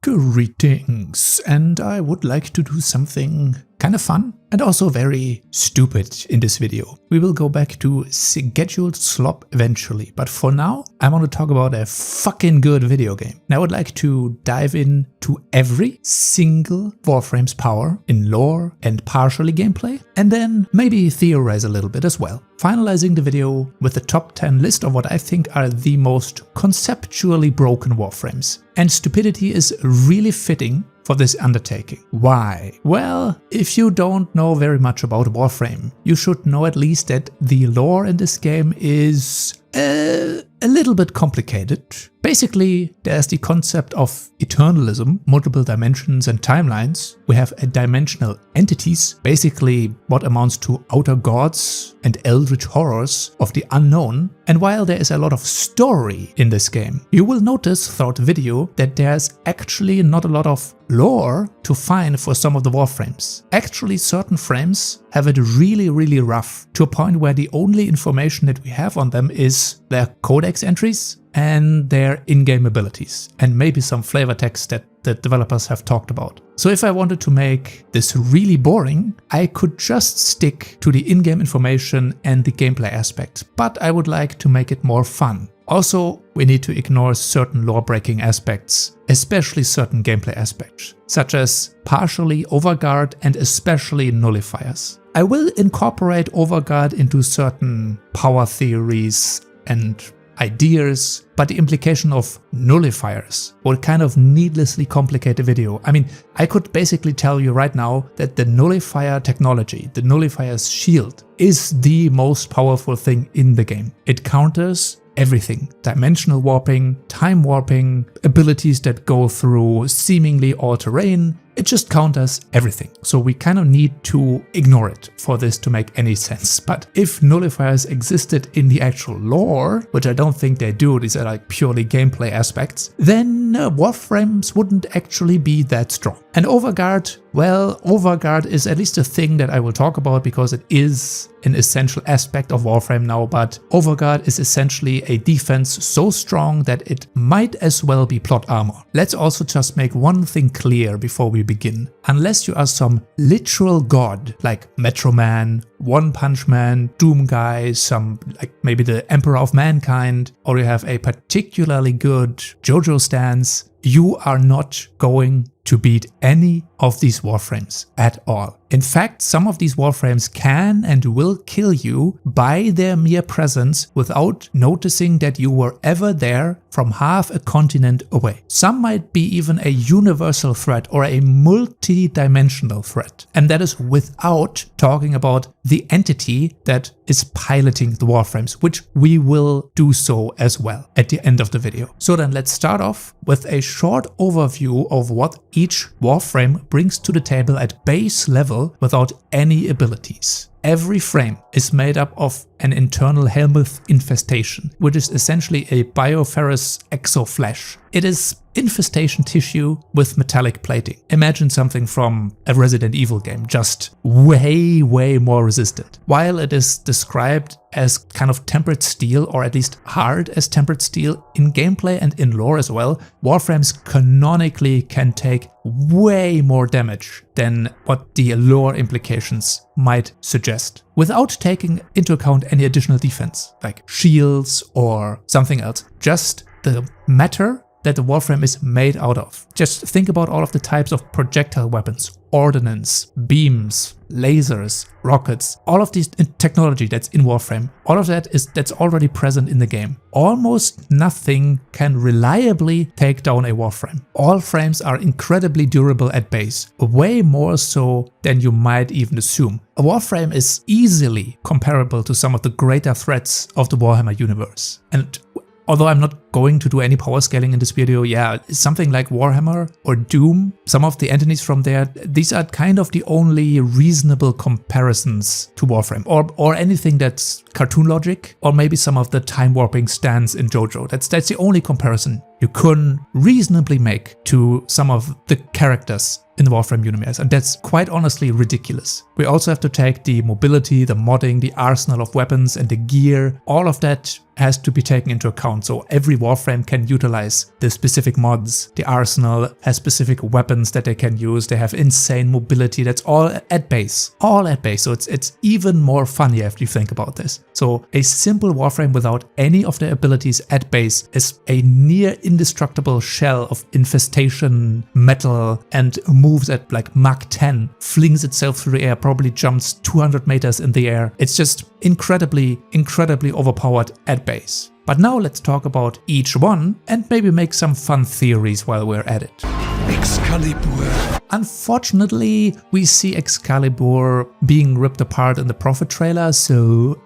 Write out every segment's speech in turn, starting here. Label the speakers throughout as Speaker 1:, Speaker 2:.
Speaker 1: Greetings, and I would like to do something kind of fun and also very stupid in this video. We will go back to scheduled slop eventually, but for now I want to talk about a fucking good video game. And I would like to dive in to every single Warframes power in lore and partially gameplay, and then maybe theorize a little bit as well. Finalizing the video with the top 10 list of what I think are the most conceptually broken Warframes. And stupidity is really fitting for this undertaking. Why? Well, if you don't know very much about Warframe, you should know at least that the lore in this game is a little bit complicated. Basically, there's the concept of eternalism, multiple dimensions and timelines. We have dimensional entities, basically what amounts to outer gods and eldritch horrors of the unknown. And while there is a lot of story in this game, you will notice throughout the video that there's actually not a lot of lore to find for some of the Warframes. Actually, certain frames have it really rough, to a point where the only information that we have on them is their codex entries and their in-game abilities, and maybe some flavor text that the developers have talked about. So if I wanted to make this really boring, I could just stick to the in-game information and the gameplay aspects, but I would like to make it more fun. Also, we need to ignore certain lore-breaking aspects, especially certain gameplay aspects, such as partially overguard and especially nullifiers. I will incorporate overguard into certain power theories and ideas, but the implication of nullifiers will kind of needlessly complicate the video. I mean, I could basically tell you right now that the nullifier technology, the nullifier's shield, is the most powerful thing in the game. It counters everything. Dimensional warping, time warping, abilities that go through seemingly all terrain. It just counters everything. So we kind of need to ignore it for this to make any sense. But if nullifiers existed in the actual lore, which I don't think they do, these are like purely gameplay aspects, then Warframes wouldn't actually be that strong. And overguard, well, overguard is at least a thing that I will talk about because it is an essential aspect of Warframe now, but overguard is essentially a defense so strong that it might as well be plot armor. Let's also just make one thing clear before we begin. Unless you are some literal god like Metro Man, One Punch Man, Doom Guy, some like maybe the Emperor of Mankind, or you have a particularly good JoJo stance, you are not going to beat any of these Warframes at all. In fact, some of these Warframes can and will kill you by their mere presence without noticing that you were ever there from half a continent away. Some might be even a universal threat or a multi-dimensional threat. And that is without talking about the entity that is piloting the Warframes, which we will do so as well at the end of the video. So then let's start off with a short overview of what each Warframe brings to the table at base level without any abilities. Every frame is made up of an internal helminth infestation, which is essentially a bioferrous exoflesh. It is infestation tissue with metallic plating. Imagine something from a Resident Evil game, just way more resistant. While it is described as kind of tempered steel, or at least hard as tempered steel in gameplay and in lore as well, Warframes canonically can take way more damage than what the lore implications might suggest, without taking into account any additional defense, like shields or something else. Just the matter that the Warframe is made out of. Just think about all of the types of projectile weapons, ordnance, beams, lasers, rockets, all of this technology that's in Warframe. All of that's already present in the game. Almost nothing can reliably take down a Warframe. All frames are incredibly durable at base, way more so than you might even assume. A Warframe is easily comparable to some of the greater threats of the Warhammer universe. And although I'm not going to do any power scaling in this video, yeah, something like Warhammer or Doom, some of the entities from there, these are kind of the only reasonable comparisons to Warframe, or anything that's cartoon logic, or maybe some of the time warping stands in JoJo. That's the only comparison you can reasonably make to some of the characters in the Warframe universe, and that's quite honestly ridiculous. We also have to take the mobility, the modding, the arsenal of weapons and the gear. All of that has to be taken into account. So every Warframe can utilize the specific mods. The arsenal has specific weapons that they can use. They have insane mobility. That's all at base. All at base. So it's even more funny if you think about this. So a simple Warframe without any of the abilities at base is a near indestructible shell of infestation, metal, and moves at like Mach 10, flings itself through the air, probably jumps 200 meters in the air. It's just incredibly overpowered at base. But now let's talk about each one and maybe make some fun theories while we're at it. Excalibur. Unfortunately, we see Excalibur being ripped apart in the Prophet trailer, so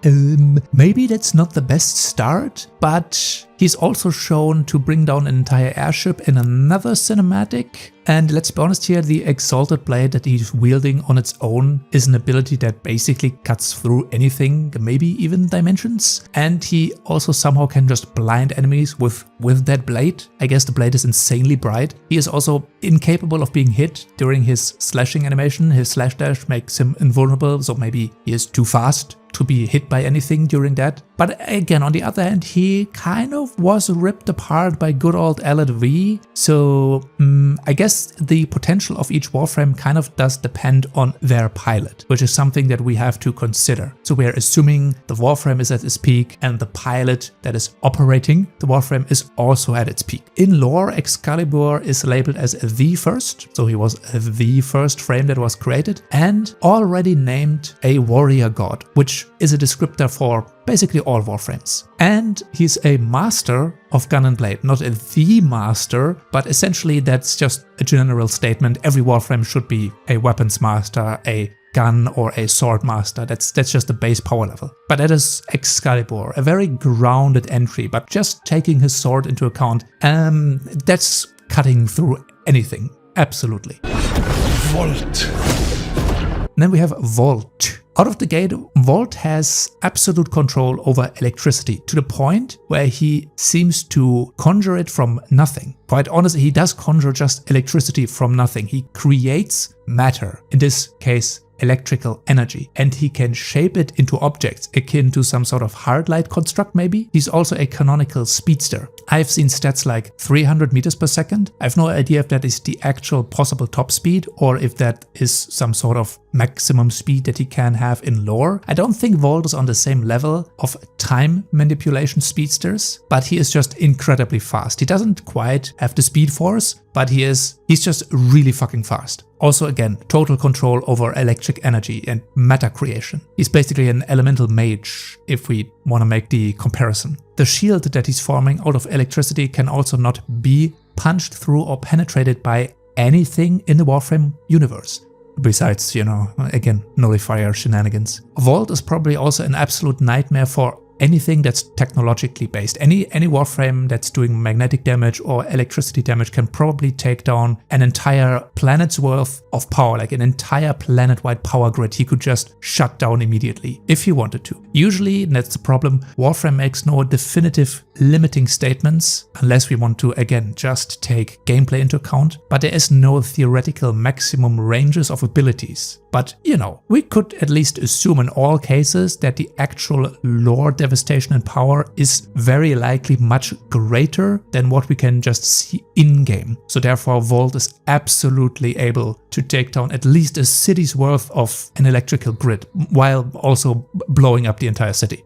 Speaker 1: maybe that's not the best start, but he's also shown to bring down an entire airship in another cinematic. And let's be honest here, the Exalted Blade that he's wielding on its own is an ability that basically cuts through anything, maybe even dimensions. And he also somehow can just blind enemies with that blade. I guess the blade is insanely bright. He is also incapable of being hit during his slashing animation. His slash dash makes him invulnerable, so maybe he is too fast to be hit by anything during that. But again, on the other hand, he kind of was ripped apart by good old LV. So I guess the potential of each Warframe kind of does depend on their pilot, which is something that we have to consider. So we're assuming the Warframe is at its peak and the pilot that is operating the Warframe is also at its peak. In lore, Excalibur is labeled as the first, so he was the first frame that was created and already named a warrior god, which is a descriptor for basically all Warframes. And he's a master of gun and blade, not the master, but essentially that's just a general statement. Every Warframe should be a weapons master, a gun or a sword master. That's just the base power level. But that is Excalibur, a very grounded entry, but just taking his sword into account, that's cutting through anything. Absolutely. Volt. Then we have Volt. Out of the gate, Volt has absolute control over electricity to the point where he seems to conjure it from nothing. Quite honestly, he does conjure just electricity from nothing. He creates matter, in this case electrical energy, and he can shape it into objects akin to some sort of hard light construct maybe. He's also a canonical speedster. I've seen stats like 300 meters per second. I have no idea if that is the actual possible top speed or if that is some sort of maximum speed that he can have in lore. I don't think Volt is on the same level of time manipulation speedsters, but he is just incredibly fast. He doesn't quite have the speed force, but he's just really fucking fast. Also again, total control over electric energy and matter creation. He's basically an elemental mage, if we want to make the comparison. The shield that he's forming out of electricity can also not be punched through or penetrated by anything in the Warframe universe. Besides, again, nullifier shenanigans. Volt is probably also an absolute nightmare for anything that's technologically based. Any Warframe that's doing magnetic damage or electricity damage can probably take down an entire planet's worth of power, like an entire planet-wide power grid he could just shut down immediately if he wanted to. Usually, and that's the problem, Warframe makes no definitive limiting statements unless we want to, again, just take gameplay into account, but there is no theoretical maximum ranges of abilities. But, we could at least assume in all cases that the actual lore devastation and power is very likely much greater than what we can just see in-game. So therefore, Volt is absolutely able to take down at least a city's worth of an electrical grid, while also blowing up the entire city.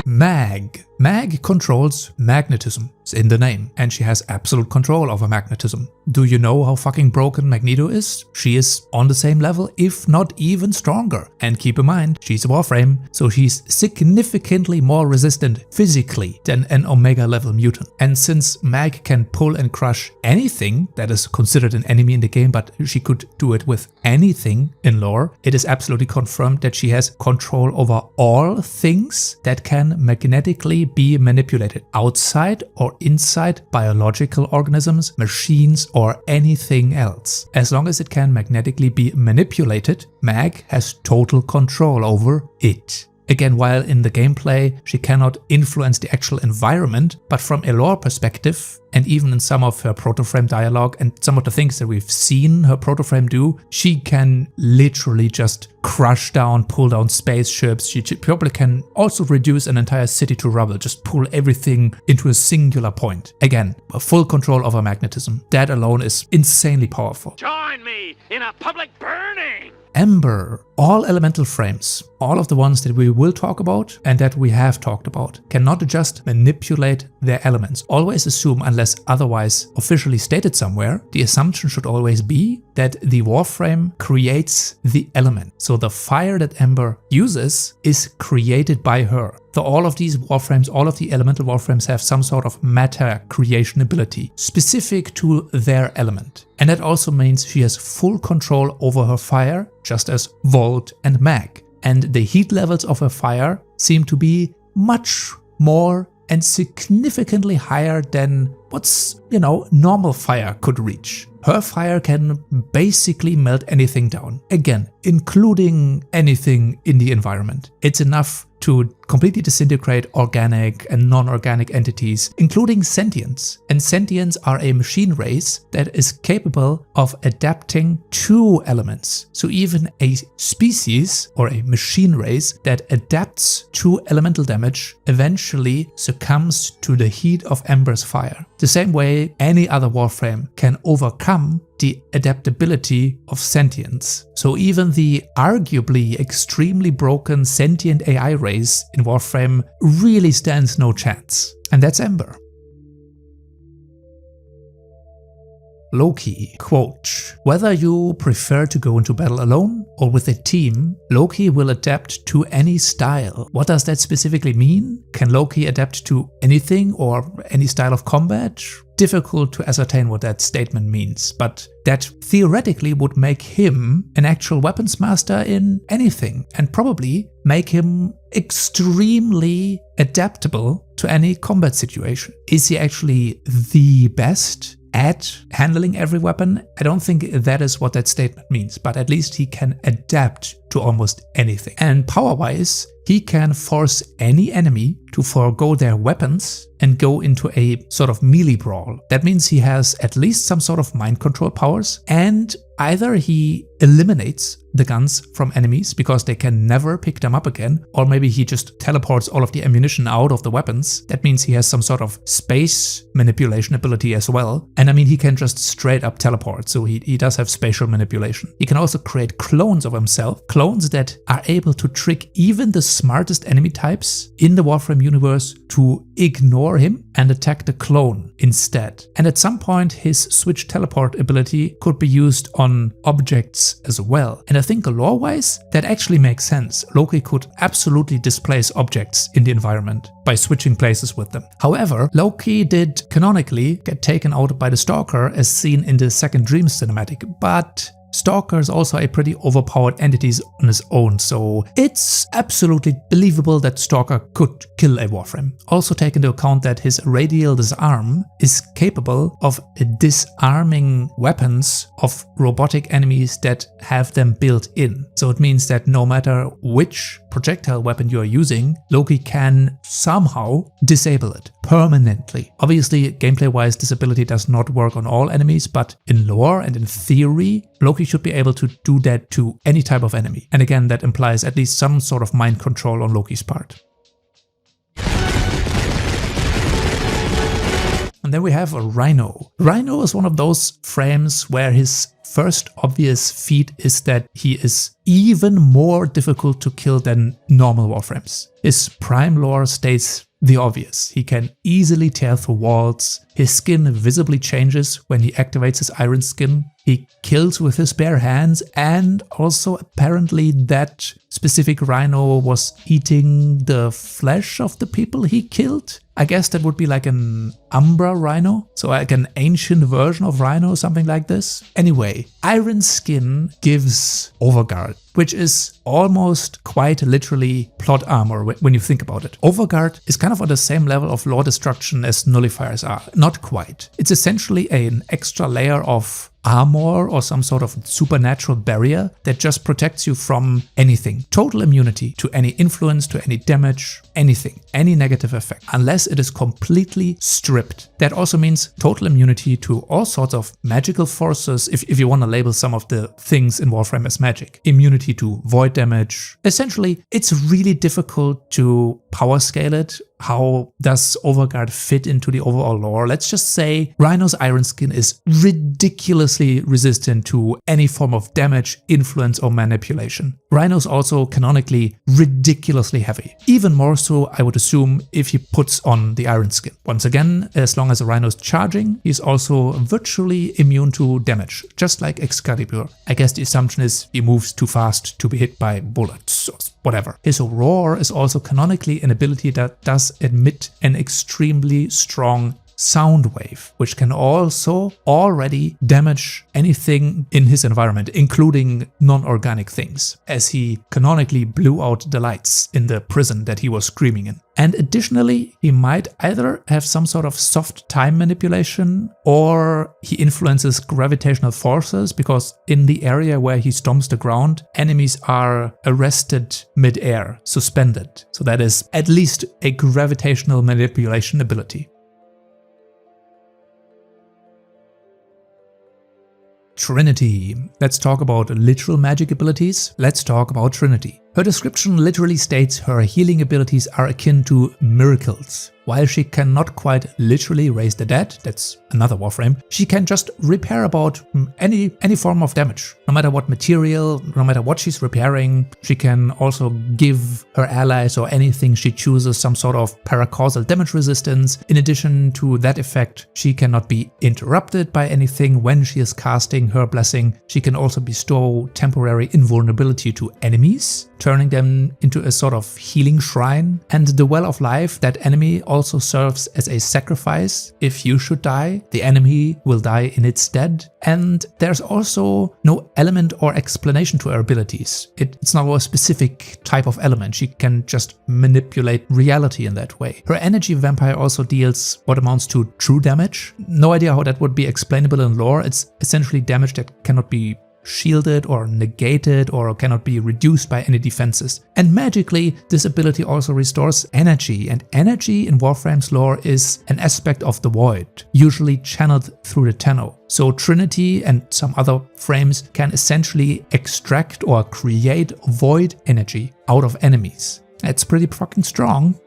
Speaker 1: Mag controls magnetism. It's in the name, and she has absolute control over magnetism. Do you know how fucking broken Magneto is? She is on the same level, if not even stronger. And keep in mind, she's a Warframe, so she's significantly more resistant physically than an Omega level mutant. And since Mag can pull and crush anything that is considered an enemy in the game, but she could do it with anything in lore, it is absolutely confirmed that she has control over all things that can magnetically be manipulated outside or inside biological organisms, machines, or anything else. As long as it can magnetically be manipulated, Mag has total control over it. Again, while in the gameplay she cannot influence the actual environment, but from a lore perspective, and even in some of her protoframe dialogue and some of the things that we've seen her protoframe do, she can literally just crush down, pull down spaceships. She probably can also reduce an entire city to rubble, just pull everything into a singular point. Again, full control over magnetism. That alone is insanely powerful.
Speaker 2: Join me in a public burning!
Speaker 1: Ember, all elemental frames, all of the ones that we will talk about and that we have talked about, cannot just manipulate their elements. Always assume, unless otherwise officially stated somewhere, the assumption should always be that the Warframe creates the element. So the fire that Ember uses is created by her. So all of these Warframes, all of the elemental Warframes have some sort of matter creation ability specific to their element. And that also means she has full control over her fire, just as Volt and Mag. And the heat levels of her fire seem to be much more and significantly higher than what's, normal fire could reach. Her fire can basically melt anything down. Again, including anything in the environment. It's enough to completely disintegrate organic and non-organic entities, including sentients. And sentients are a machine race that is capable of adapting to elements. So even a species or a machine race that adapts to elemental damage eventually succumbs to the heat of Ember's fire. The same way any other Warframe can overcome the adaptability of sentience. So even the arguably extremely broken sentient AI race in Warframe really stands no chance. And that's Ember. Loki, quote, "Whether you prefer to go into battle alone or with a team, Loki will adapt to any style." What does that specifically mean? Can Loki adapt to anything or any style of combat? Difficult to ascertain what that statement means, but that theoretically would make him an actual weapons master in anything and probably make him extremely adaptable to any combat situation. Is he actually the best at handling every weapon? I don't think that is what that statement means, but at least he can adapt to almost anything. And power-wise, he can force any enemy to forego their weapons and go into a sort of melee brawl. That means he has at least some sort of mind control powers, and either he eliminates the guns from enemies because they can never pick them up again, or maybe he just teleports all of the ammunition out of the weapons. That means he has some sort of space manipulation ability as well. And I mean, he can just straight up teleport, so he does have spatial manipulation. He can also create clones of himself, clones that are able to trick even the smartest enemy types in the Warframe universe to ignore him and attack the clone instead. And at some point his switch teleport ability could be used on objects as well. And I think lore-wise, that actually makes sense. Loki could absolutely displace objects in the environment by switching places with them. However, Loki did canonically get taken out by the Stalker as seen in the second Dreams cinematic, but Stalker is also a pretty overpowered entity on his own, so it's absolutely believable that Stalker could kill a Warframe. Also take into account that his radial disarm is capable of disarming weapons of robotic enemies that have them built in. So it means that no matter which projectile weapon you are using, Loki can somehow disable it permanently. Obviously, gameplay-wise, this ability does not work on all enemies, but in lore and in theory, Loki should be able to do that to any type of enemy. And again, that implies at least some sort of mind control on Loki's part. And then we have a Rhino. Rhino is one of those frames where his first obvious feat is that he is even more difficult to kill than normal Warframes. His prime lore states the obvious. He can easily tear through walls, his skin visibly changes when he activates his iron skin, he kills with his bare hands, and also apparently that specific Rhino was eating the flesh of the people he killed. I guess that would be like an Umbra Rhino, so like an ancient version of Rhino, something like this. Anyway, iron skin gives Overguard, which is almost quite literally plot armor when you think about it. Overguard is kind of on the same level of lore destruction as nullifiers are. Not quite. It's essentially an extra layer of armor or some sort of supernatural barrier that just protects you from anything. Total immunity to any influence, to any damage, anything, any negative effect, unless it is completely stripped. That also means total immunity to all sorts of magical forces, if you want to label some of the things in Warframe as magic. Immunity to void damage. Essentially, it's really difficult to power scale it. How does Overguard fit into the overall lore? Let's just say Rhino's Iron Skin is ridiculously resistant to any form of damage, influence or manipulation. Rhino's also canonically ridiculously heavy. Even more so, I would assume, if he puts on the Iron Skin. Once again, as long as a Rhino's charging, he's also virtually immune to damage, just like Excalibur. I guess the assumption is he moves too fast to be hit by bullets or whatever. His roar is also canonically an ability that does emit an extremely strong sound wave, which can also already damage anything in his environment, including non-organic things, as he canonically blew out the lights in the prison that he was screaming in. And additionally, he might either have some sort of soft time manipulation, or he influences gravitational forces, because in the area where he stomps the ground, enemies are arrested mid-air, suspended. So that is at least a gravitational manipulation ability. Trinity. Let's talk about literal magic abilities. Let's talk about Trinity. Her description literally states her healing abilities are akin to miracles. While she cannot quite literally raise the dead, that's another Warframe, she can just repair about any form of damage. No matter what material, no matter what she's repairing, she can also give her allies or anything she chooses some sort of paracausal damage resistance. In addition to that effect, she cannot be interrupted by anything when she is casting her blessing. She can also bestow temporary invulnerability to enemies, turning them into a sort of healing shrine. And the Well of Life, that enemy, also serves as a sacrifice. If you should die, the enemy will die in its stead. And there's also no element or explanation to her abilities. It's not a specific type of element. She can just manipulate reality in that way. Her energy vampire also deals what amounts to true damage. No idea how that would be explainable in lore. It's essentially damage that cannot be shielded or negated or cannot be reduced by any defenses. And magically, this ability also restores energy, and energy in Warframe's lore is an aspect of the void, usually channeled through the Tenno. So Trinity and some other frames can essentially extract or create void energy out of enemies. That's pretty fucking strong.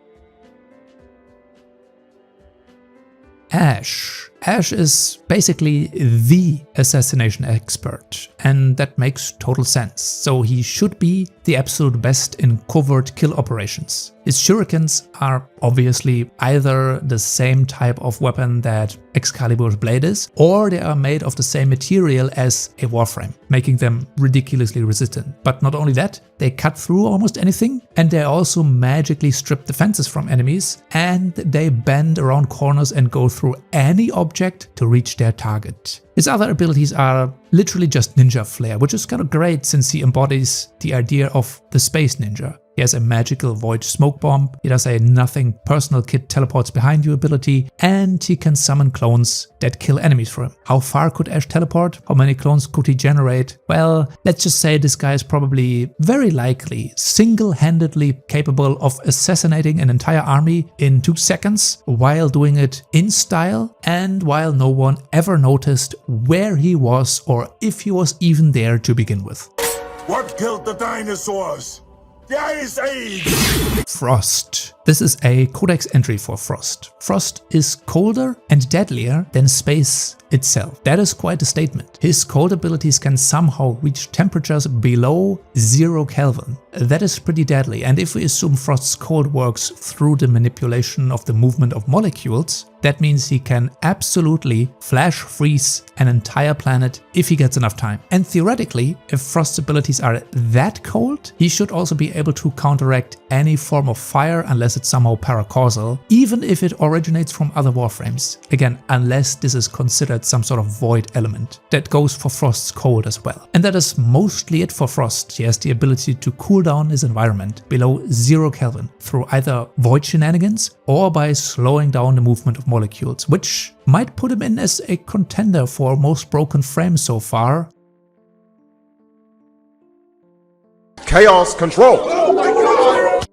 Speaker 1: Ash. Ash is basically the assassination expert, and that makes total sense. So he should be the absolute best in covert kill operations. His shurikens are obviously either the same type of weapon that Excalibur's blade is, or they are made of the same material as a Warframe, making them ridiculously resistant. But not only that, they cut through almost anything, and they also magically strip defenses from enemies, and they bend around corners and go through any object to reach their target. His other abilities are literally just ninja flair, which is kind of great since he embodies the idea of the space ninja. He has a magical void smoke bomb, he does a nothing personal kit teleports behind you ability, and he can summon clones that kill enemies for him. How far could Ash teleport? How many clones could he generate? Well, let's just say this guy is probably very likely single-handedly capable of assassinating an entire army in 2 seconds while doing it in style and while no one ever noticed where he was or if he was even there to begin with.
Speaker 3: What killed the dinosaurs? The Ice Age!
Speaker 1: Frost. This is a codex entry for Frost. Frost is colder and deadlier than space itself. That is quite a statement. His cold abilities can somehow reach temperatures below 0 Kelvin. That is pretty deadly, and if we assume Frost's cold works through the manipulation of the movement of molecules, that means he can absolutely flash freeze an entire planet if he gets enough time. And theoretically, if Frost's abilities are that cold, he should also be able to counteract any form of fire unless unless it's somehow paracausal, even if it originates from other Warframes. Again, unless this is considered some sort of void element. That goes for Frost's cold as well. And that is mostly it for Frost. He has the ability to cool down his environment below 0 Kelvin through either void shenanigans or by slowing down the movement of molecules, which might put him in as a contender for most broken frames so far.
Speaker 3: Chaos control. Oh my god!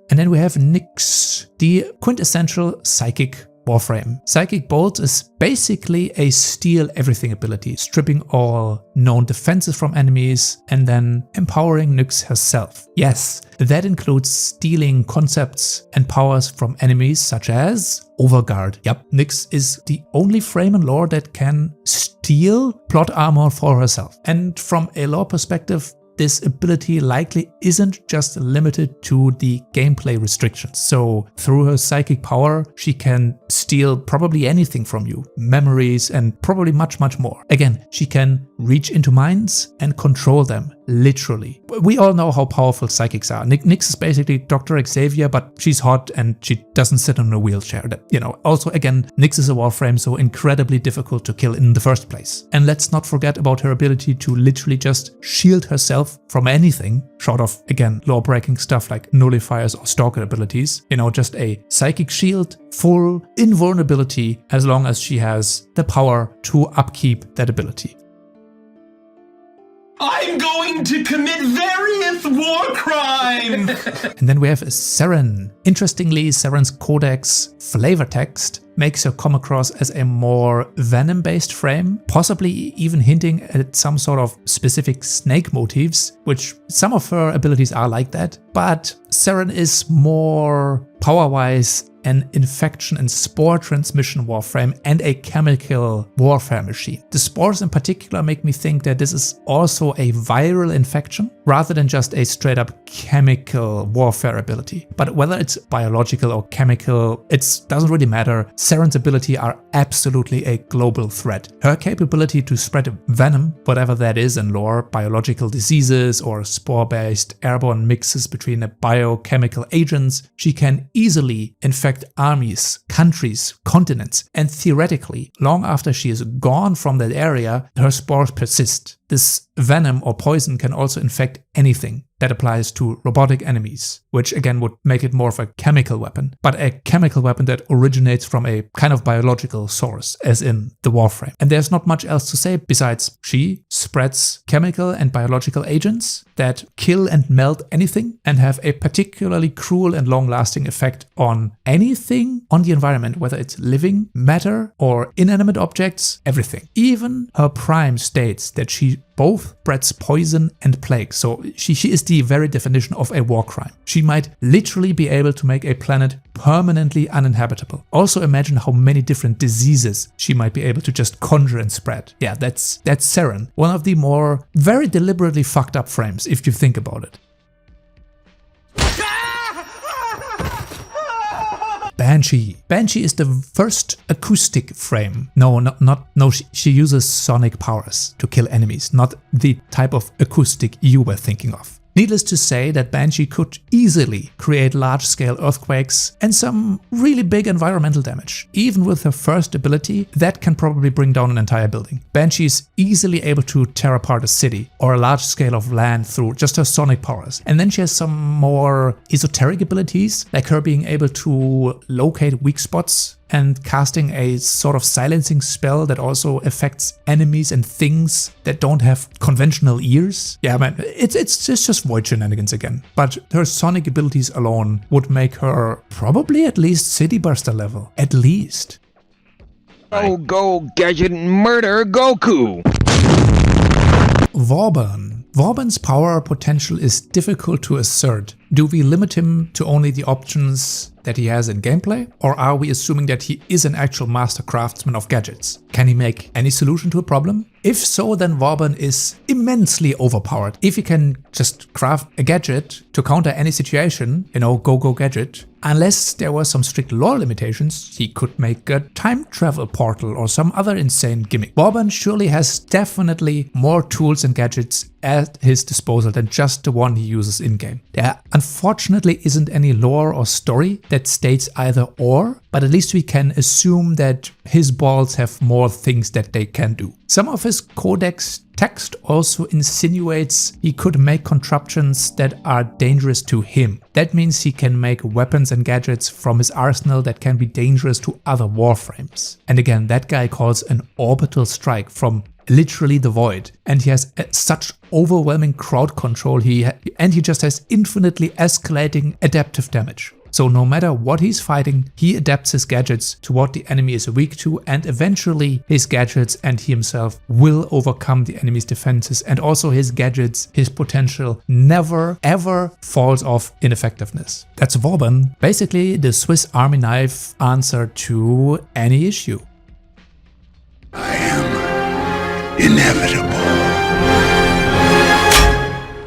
Speaker 1: And then we have Nyx, the quintessential psychic Warframe. Psychic Bolt is basically a steal everything ability, stripping all known defenses from enemies and then empowering Nyx herself. Yes, that includes stealing concepts and powers from enemies such as Overguard. Yep, Nyx is the only frame in lore that can steal plot armor for herself. And from a lore perspective, this ability likely isn't just limited to the gameplay restrictions. So through her psychic power, she can steal probably anything from you, memories and probably much more. Again, she can reach into minds and control them, literally. We all know how powerful psychics are. Nyx is basically Dr. Xavier, but she's hot and she doesn't sit in a wheelchair. Also again, Nyx is a Warframe, so incredibly difficult to kill in the first place. And let's not forget about her ability to literally just shield herself from anything, short of, again, lore-breaking stuff like nullifiers or stalker abilities. Just a psychic shield, full invulnerability, as long as she has the power to upkeep that ability.
Speaker 4: I'm going to commit various war crimes!
Speaker 1: And then we have Saryn. Interestingly, Saryn's codex flavor text makes her come across as a more venom-based frame, possibly even hinting at some sort of specific snake motifs, which some of her abilities are like that. But Saryn is more power-wise an infection and spore transmission warframe and a chemical warfare machine. The spores in particular make me think that this is also a viral infection rather than just a straight up chemical warfare ability. But whether it's biological or chemical, it doesn't really matter. Saryn's ability are absolutely a global threat. Her capability to spread venom, whatever that is in lore, biological diseases or spore-based airborne mixes between biochemical agents, she can easily infect armies, countries, continents, and theoretically, long after she is gone from that area, her spores persist. This venom or poison can also infect anything. That applies to robotic enemies, which again would make it more of a chemical weapon, but a chemical weapon that originates from a kind of biological source, as in the Warframe. And there's not much else to say besides she spreads chemical and biological agents that kill and melt anything and have a particularly cruel and long-lasting effect on anything on the environment, whether it's living, matter, or inanimate objects, everything. Even her prime states that she both spreads poison and plague, so she is the very definition of a war crime. She might literally be able to make a planet permanently uninhabitable. Also imagine how many different diseases she might be able to just conjure and spread. Yeah, that's Saryn, one of the more very deliberately fucked up frames if you think about it. Banshee. Banshee is the first acoustic frame. She uses sonic powers to kill enemies, not the type of acoustic you were thinking of. Needless to say that Banshee could easily create large-scale earthquakes and some really big environmental damage. Even with her first ability, that can probably bring down an entire building. Banshee is easily able to tear apart a city or a large scale of land through just her sonic powers. And then she has some more esoteric abilities, like her being able to locate weak spots and casting a sort of silencing spell that also affects enemies and things that don't have conventional ears. Yeah, man, it's just void shenanigans again. But her sonic abilities alone would make her probably at least City Burster level. At least.
Speaker 5: Go gadget murder Goku!
Speaker 1: Vauban. Vauban's power potential is difficult to assert. Do we limit him to only the options that he has in gameplay? Or are we assuming that he is an actual master craftsman of gadgets? Can he make any solution to a problem? If so, then Vauban is immensely overpowered. If he can just craft a gadget to counter any situation, go gadget, unless there were some strict lore limitations, he could make a time travel portal or some other insane gimmick. Vauban surely has definitely more tools and gadgets at his disposal than just the one he uses in-game. There unfortunately isn't any lore or story that states either or, but at least we can assume that his balls have more things that they can do. Some of his codex text also insinuates he could make contraptions that are dangerous to him. That means he can make weapons and gadgets from his arsenal that can be dangerous to other Warframes. And again, that guy calls an orbital strike from literally the void, and he has such overwhelming crowd control and he just has infinitely escalating adaptive damage. So no matter what he's fighting, he adapts his gadgets to what the enemy is weak to, and eventually his gadgets and he himself will overcome the enemy's defenses, and also his gadgets, his potential never ever falls off in effectiveness. That's Vauban, basically the Swiss Army knife answer to any issue.
Speaker 3: I am inevitable.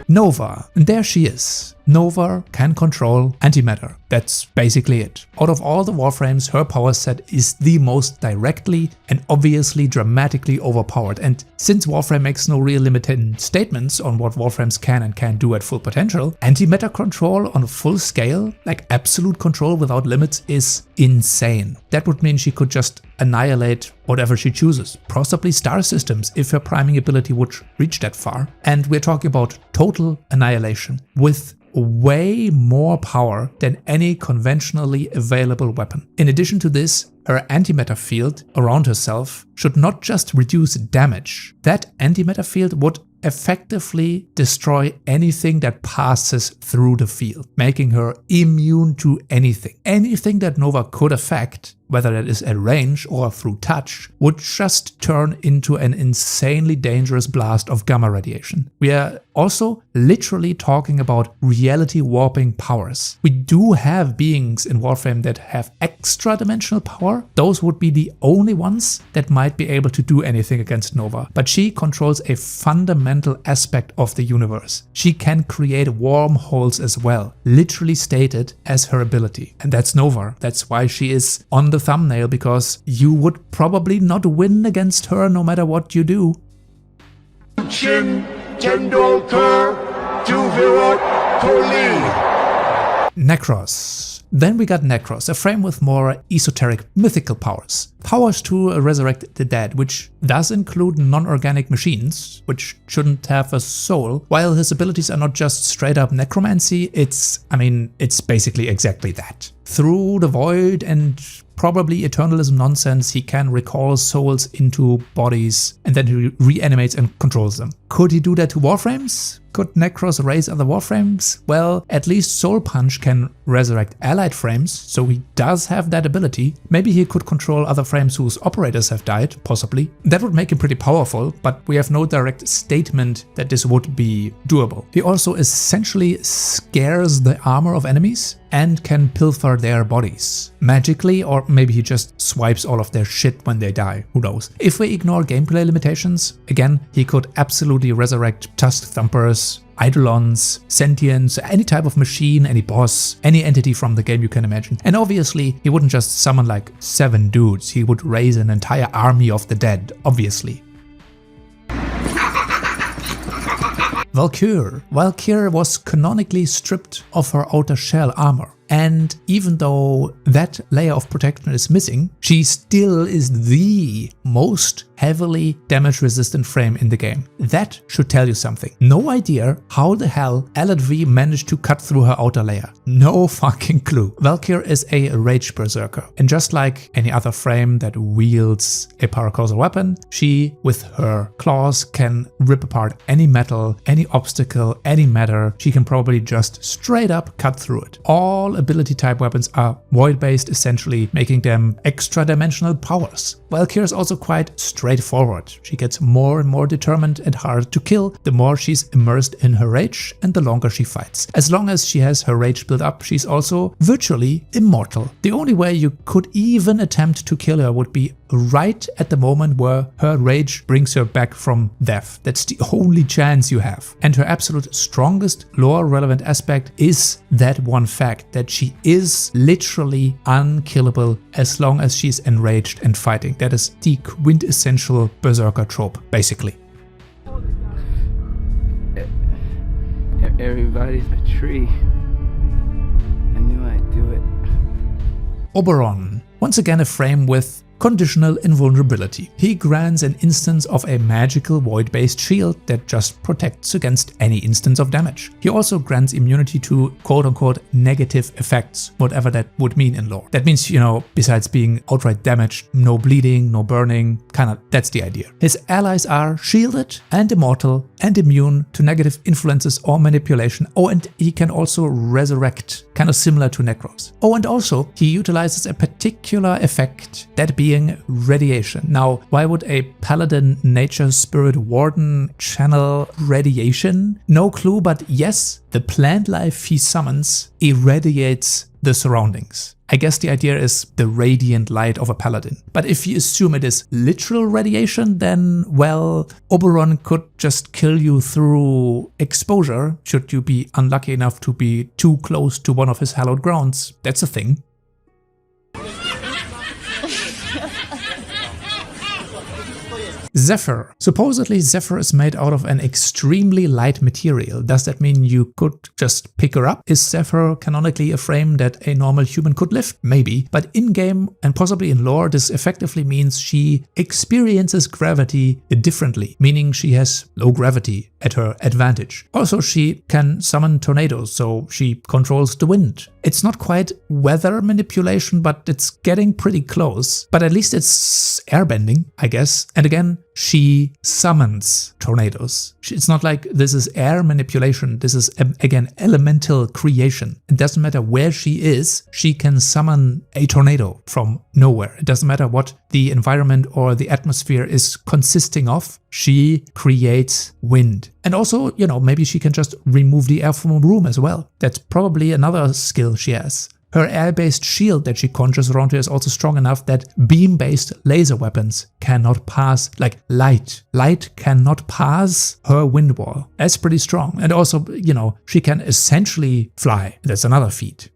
Speaker 1: Nova, and there she is. Nova can control antimatter. That's basically it. Out of all the Warframes, her power set is the most directly and obviously dramatically overpowered. And since Warframe makes no real limiting statements on what Warframes can and can't do at full potential, antimatter control on a full scale, like absolute control without limits, is insane. That would mean she could just annihilate whatever she chooses, possibly star systems if her priming ability would reach that far. And we're talking about total annihilation with way more power than any conventionally available weapon. In addition to this, her antimatter field around herself should not just reduce damage. That antimatter field would effectively destroy anything that passes through the field, making her immune to anything. Anything that Nova could affect, whether that is at range or through touch, would just turn into an insanely dangerous blast of gamma radiation. We are also literally talking about reality warping powers. We do have beings in Warframe that have extra dimensional power. Those would be the only ones that might be able to do anything against Nova. But she controls a fundamental aspect of the universe. She can create wormholes as well, literally stated as her ability. And that's Nova. That's why she is on the thumbnail, because you would probably not win against her no matter what you do. Nekros. Then we got Nekros, a frame with more esoteric mythical powers. Powers to resurrect the dead, which does include non-organic machines, which shouldn't have a soul. While his abilities are not just straight up necromancy, it's basically exactly that. Through the void and probably eternalism nonsense, he can recall souls into bodies and then he reanimates and controls them. Could he do that to Warframes? Could Nekros raise other Warframes? Well, at least Soul Punch can resurrect allied frames, so he does have that ability. Maybe he could control other frames whose operators have died, possibly. That would make him pretty powerful, but we have no direct statement that this would be doable. He also essentially scares the armor of enemies and can pilfer their bodies. Magically, or maybe he just swipes all of their shit when they die, who knows. If we ignore gameplay limitations, again, he could absolutely resurrect Tusk Thumpers, Eidolons, Sentients, any type of machine, any boss, any entity from the game you can imagine. And obviously, he wouldn't just summon like 7 dudes, he would raise an entire army of the dead, obviously. Valkyr. Valkyr was canonically stripped of her outer shell armor. And even though that layer of protection is missing, she still is the most heavily damage resistant frame in the game. That should tell you something. No idea how the hell LV managed to cut through her outer layer. No fucking clue. Valkyr is a rage berserker, and just like any other frame that wields a paracausal weapon, she, with her claws, can rip apart any metal, any obstacle, any matter. She can probably just straight up cut through it. All ability type weapons are void based, essentially making them extra dimensional powers. Valkyr is also quite straightforward. She gets more and more determined and hard to kill the more she's immersed in her rage and the longer she fights. As long as she has her rage built up, she's also virtually immortal. The only way you could even attempt to kill her would be right at the moment where her rage brings her back from death. That's the only chance you have. And her absolute strongest lore relevant aspect is that one fact that she is literally unkillable as long as she's enraged and fighting. That is the quintessential berserker trope, basically.
Speaker 6: Everybody's a tree. I knew I'd do it.
Speaker 1: Oberon, once again a frame with conditional invulnerability. He grants an instance of a magical void-based shield that just protects against any instance of damage. He also grants immunity to quote-unquote negative effects, whatever that would mean in lore. That means, you know, besides being outright damaged, no bleeding, no burning, kinda that's the idea. His allies are shielded and immortal and immune to negative influences or manipulation. Oh, and he can also resurrect, kind of similar to Nekros. Oh, and also he utilizes a particular effect, that being radiation. Now, why would a paladin nature spirit warden channel radiation? No clue, but yes, the plant life he summons irradiates the surroundings. I guess the idea is the radiant light of a paladin. But if you assume it is literal radiation, then, well, Oberon could just kill you through exposure should you be unlucky enough to be too close to one of his hallowed grounds. That's a thing. Zephyr. Supposedly Zephyr is made out of an extremely light material. Does that mean you could just pick her up? Is Zephyr canonically a frame that a normal human could lift? Maybe. But in-game and possibly in lore, this effectively means she experiences gravity differently, meaning she has low gravity at her advantage. Also, she can summon tornadoes, so she controls the wind. It's not quite weather manipulation, but it's getting pretty close. But at least it's airbending, I guess. And again, she summons tornadoes. It's not like this is air manipulation. This is, again, elemental creation. It doesn't matter where she is, she can summon a tornado from nowhere. It doesn't matter what the environment or the atmosphere is consisting of. She creates wind. And also, you know, maybe she can just remove the air from a room as well. That's probably another skill she has. Her air-based shield that she conjures around her is also strong enough that beam-based laser weapons cannot pass, like light. Light cannot pass her wind wall. That's pretty strong. And also, you know, she can essentially fly. That's another feat.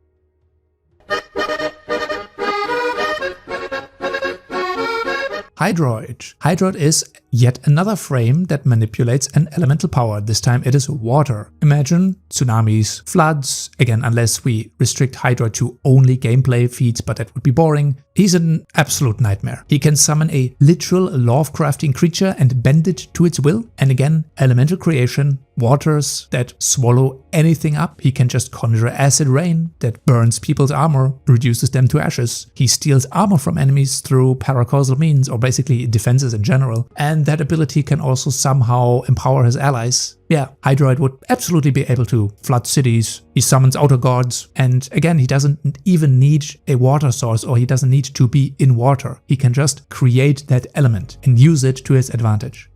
Speaker 1: Hydroid. Hydroid is yet another frame that manipulates an elemental power. This time it is water. Imagine tsunamis, floods, again unless we restrict Hydroid to only gameplay feats, but that would be boring. He's an absolute nightmare. He can summon a literal law of crafting creature and bend it to its will. And again, elemental creation, waters that swallow anything up. He can just conjure acid rain that burns people's armor, reduces them to ashes. He steals armor from enemies through paracausal means, or basically defenses in general. And that ability can also somehow empower his allies. Yeah, Hydroid would absolutely be able to flood cities. He summons outer gods. And again, he doesn't even need a water source, or he doesn't need to be in water. He can just create that element and use it to his advantage.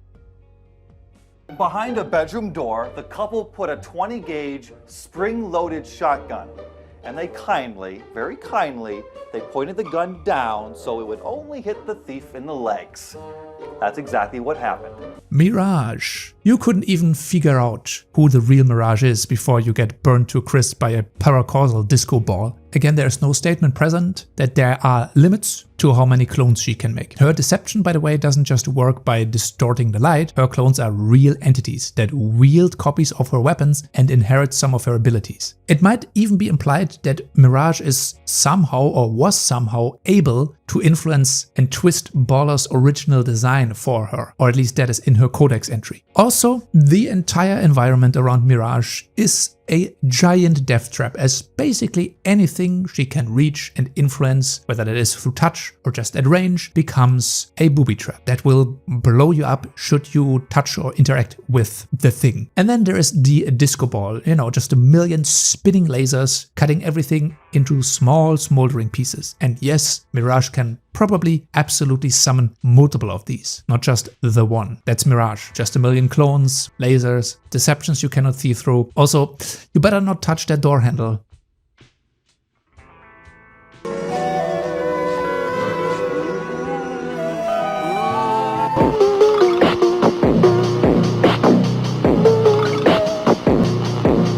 Speaker 7: Behind a bedroom door, the couple put a 20-gauge spring-loaded shotgun. And they kindly, very kindly, they pointed the gun down so it would only hit the thief in the legs. That's exactly what happened.
Speaker 1: Mirage. You couldn't even figure out who the real Mirage is before you get burned to a crisp by a paracausal disco ball. Again, there's no statement present that there are limits to how many clones she can make. Her deception, by the way, doesn't just work by distorting the light. Her clones are real entities that wield copies of her weapons and inherit some of her abilities. It might even be implied that Mirage is somehow or was somehow able to influence and twist Balor's original design for her, or at least that is in her codex entry. Also, the entire environment around Mirage is a giant death trap, as basically anything she can reach and influence, whether that is through touch or just at range, becomes a booby trap that will blow you up should you touch or interact with the thing. And then there is the disco ball, you know, just a million spinning lasers cutting everything into small smoldering pieces. And yes, Mirage can probably absolutely summon multiple of these, not just the one. That's Mirage. Just a million clones, lasers, deceptions you cannot see through. Also, you better not touch that door handle.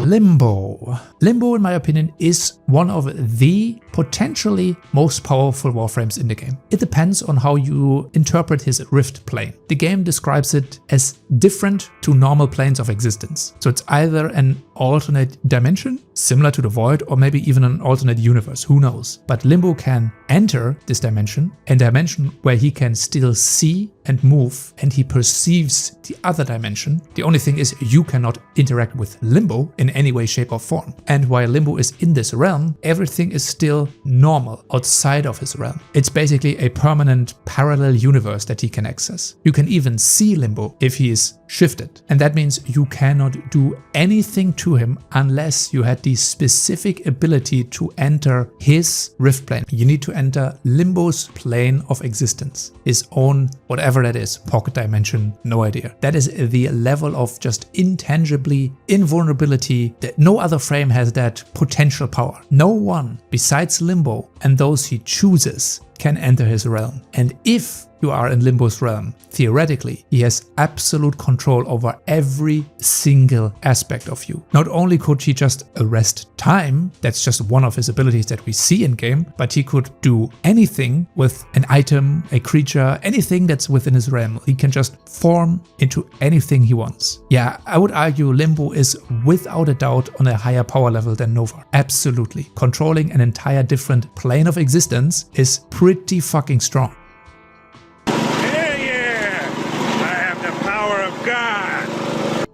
Speaker 1: Limbo. Limbo, in my opinion, is one of the potentially most powerful Warframes in the game. It depends on how you interpret his rift plane. The game describes it as different to normal planes of existence. So it's either an alternate dimension, similar to the Void, or maybe even an alternate universe, who knows. But Limbo can enter this dimension, a dimension where he can still see and move, and he perceives the other dimension. The only thing is you cannot interact with Limbo in any way, shape or form. And while Limbo is in this realm, everything is still normal outside of his realm. It's basically a permanent parallel universe that he can access. You can even see Limbo if he is shifted. And that means you cannot do anything to him unless you had the specific ability to enter his rift plane. You need to enter Limbo's plane of existence, his own, whatever that is, pocket dimension, no idea. That is the level of just intangibly invulnerability that no other frame has that potential power. No one besides Limbo and those he chooses can enter his realm. And if you are in Limbo's realm, theoretically, he has absolute control over every single aspect of you. Not only could he just arrest time, that's just one of his abilities that we see in game, but he could do anything with an item, a creature, anything that's within his realm. He can just form into anything he wants. Yeah, I would argue Limbo is without a doubt on a higher power level than Nova. Absolutely. Controlling an entire different plane of existence is pretty fucking strong.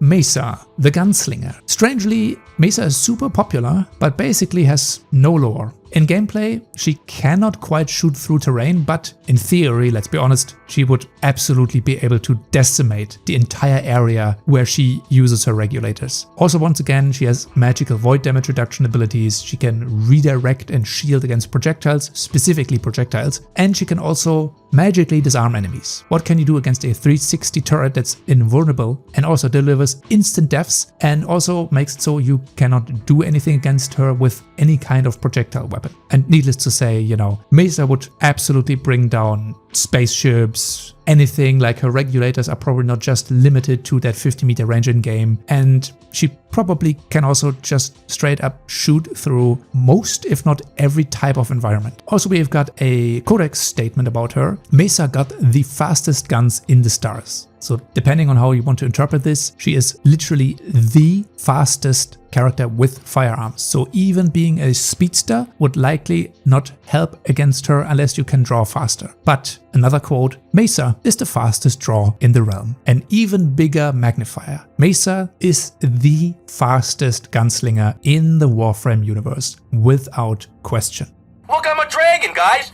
Speaker 1: Mesa, the gunslinger. Strangely, Mesa is super popular, but basically has no lore. In gameplay, she cannot quite shoot through terrain, but in theory, let's be honest, she would absolutely be able to decimate the entire area where she uses her regulators. Also, once again, she has magical void damage reduction abilities, she can redirect and shield against projectiles, specifically projectiles, and she can also magically disarm enemies. What can you do against a 360 turret that's invulnerable and also delivers instant deaths and also makes it so you cannot do anything against her with any kind of projectile weapon? And needless to say, you know, Mesa would absolutely bring down spaceships, anything. Like, her regulators are probably not just limited to that 50-meter range in game, and she probably can also just straight up shoot through most, if not every type of environment. Also, we've got a codex statement about her. Mesa got the fastest guns in the stars. So depending on how you want to interpret this, she is literally the fastest character with firearms. So even being a speedster would likely not help against her unless you can draw faster. But another quote, Mesa is the fastest draw in the realm. An even bigger magnifier. Mesa is the fastest gunslinger in the Warframe universe, without question.
Speaker 8: Look, I'm a dragon, guys!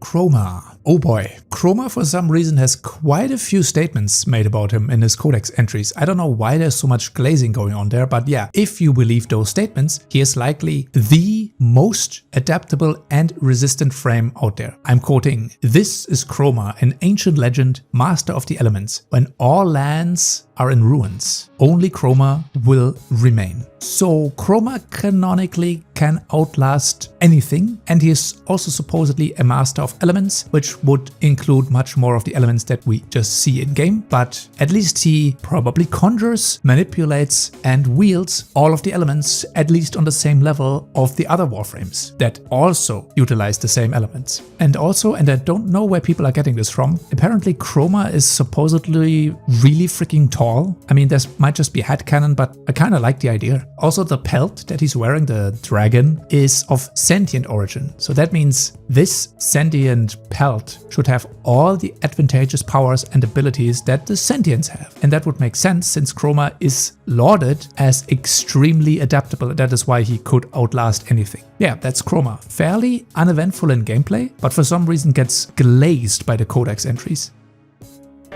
Speaker 1: Chroma. Oh boy. Chroma for some reason has quite a few statements made about him in his codex entries. I don't know why there's so much glazing going on there, but yeah, if you believe those statements, he is likely the most adaptable and resistant frame out there. I'm quoting, "This is Chroma, an ancient legend, master of the elements. When all lands are in ruins, only Chroma will remain." So Chroma canonically can outlast anything, and he is also supposedly a master of elements, which would include much more of the elements that we just see in game, but at least he probably conjures, manipulates and wields all of the elements at least on the same level of the other Warframes that also utilize the same elements. And also, and I don't know where people are getting this from, apparently Chroma is supposedly really freaking tall. I mean, this might just be headcanon, but I kind of like the idea. Also, the pelt that he's wearing, the dragon, is of sentient origin. So that means this sentient pelt should have all the advantageous powers and abilities that the sentients have. And that would make sense since Chroma is lauded as extremely adaptable. That is why he could outlast anything. Yeah, that's Chroma. Fairly uneventful in gameplay, but for some reason gets glazed by the codex entries.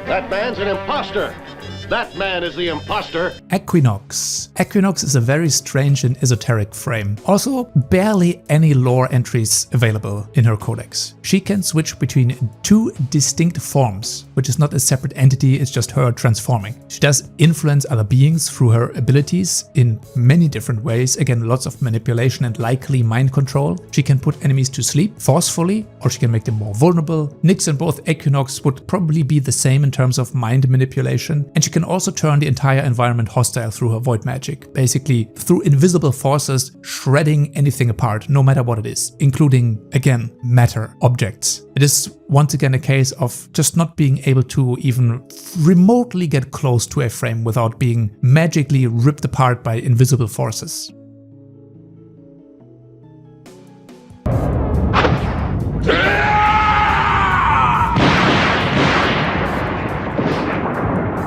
Speaker 9: That man's an imposter! That man is the imposter!
Speaker 1: Equinox. Equinox is a very strange and esoteric frame. Also, barely any lore entries available in her codex. She can switch between two distinct forms, which is not a separate entity, it's just her transforming. She does influence other beings through her abilities in many different ways. Again, lots of manipulation and likely mind control. She can put enemies to sleep forcefully, or she can make them more vulnerable. Nyx and both Equinox would probably be the same in terms of mind manipulation, and she can can also turn the entire environment hostile through her void magic, basically through invisible forces shredding anything apart, no matter what it is, including, again, matter, objects. It is once again a case of just not being able to even remotely get close to a frame without being magically ripped apart by invisible forces.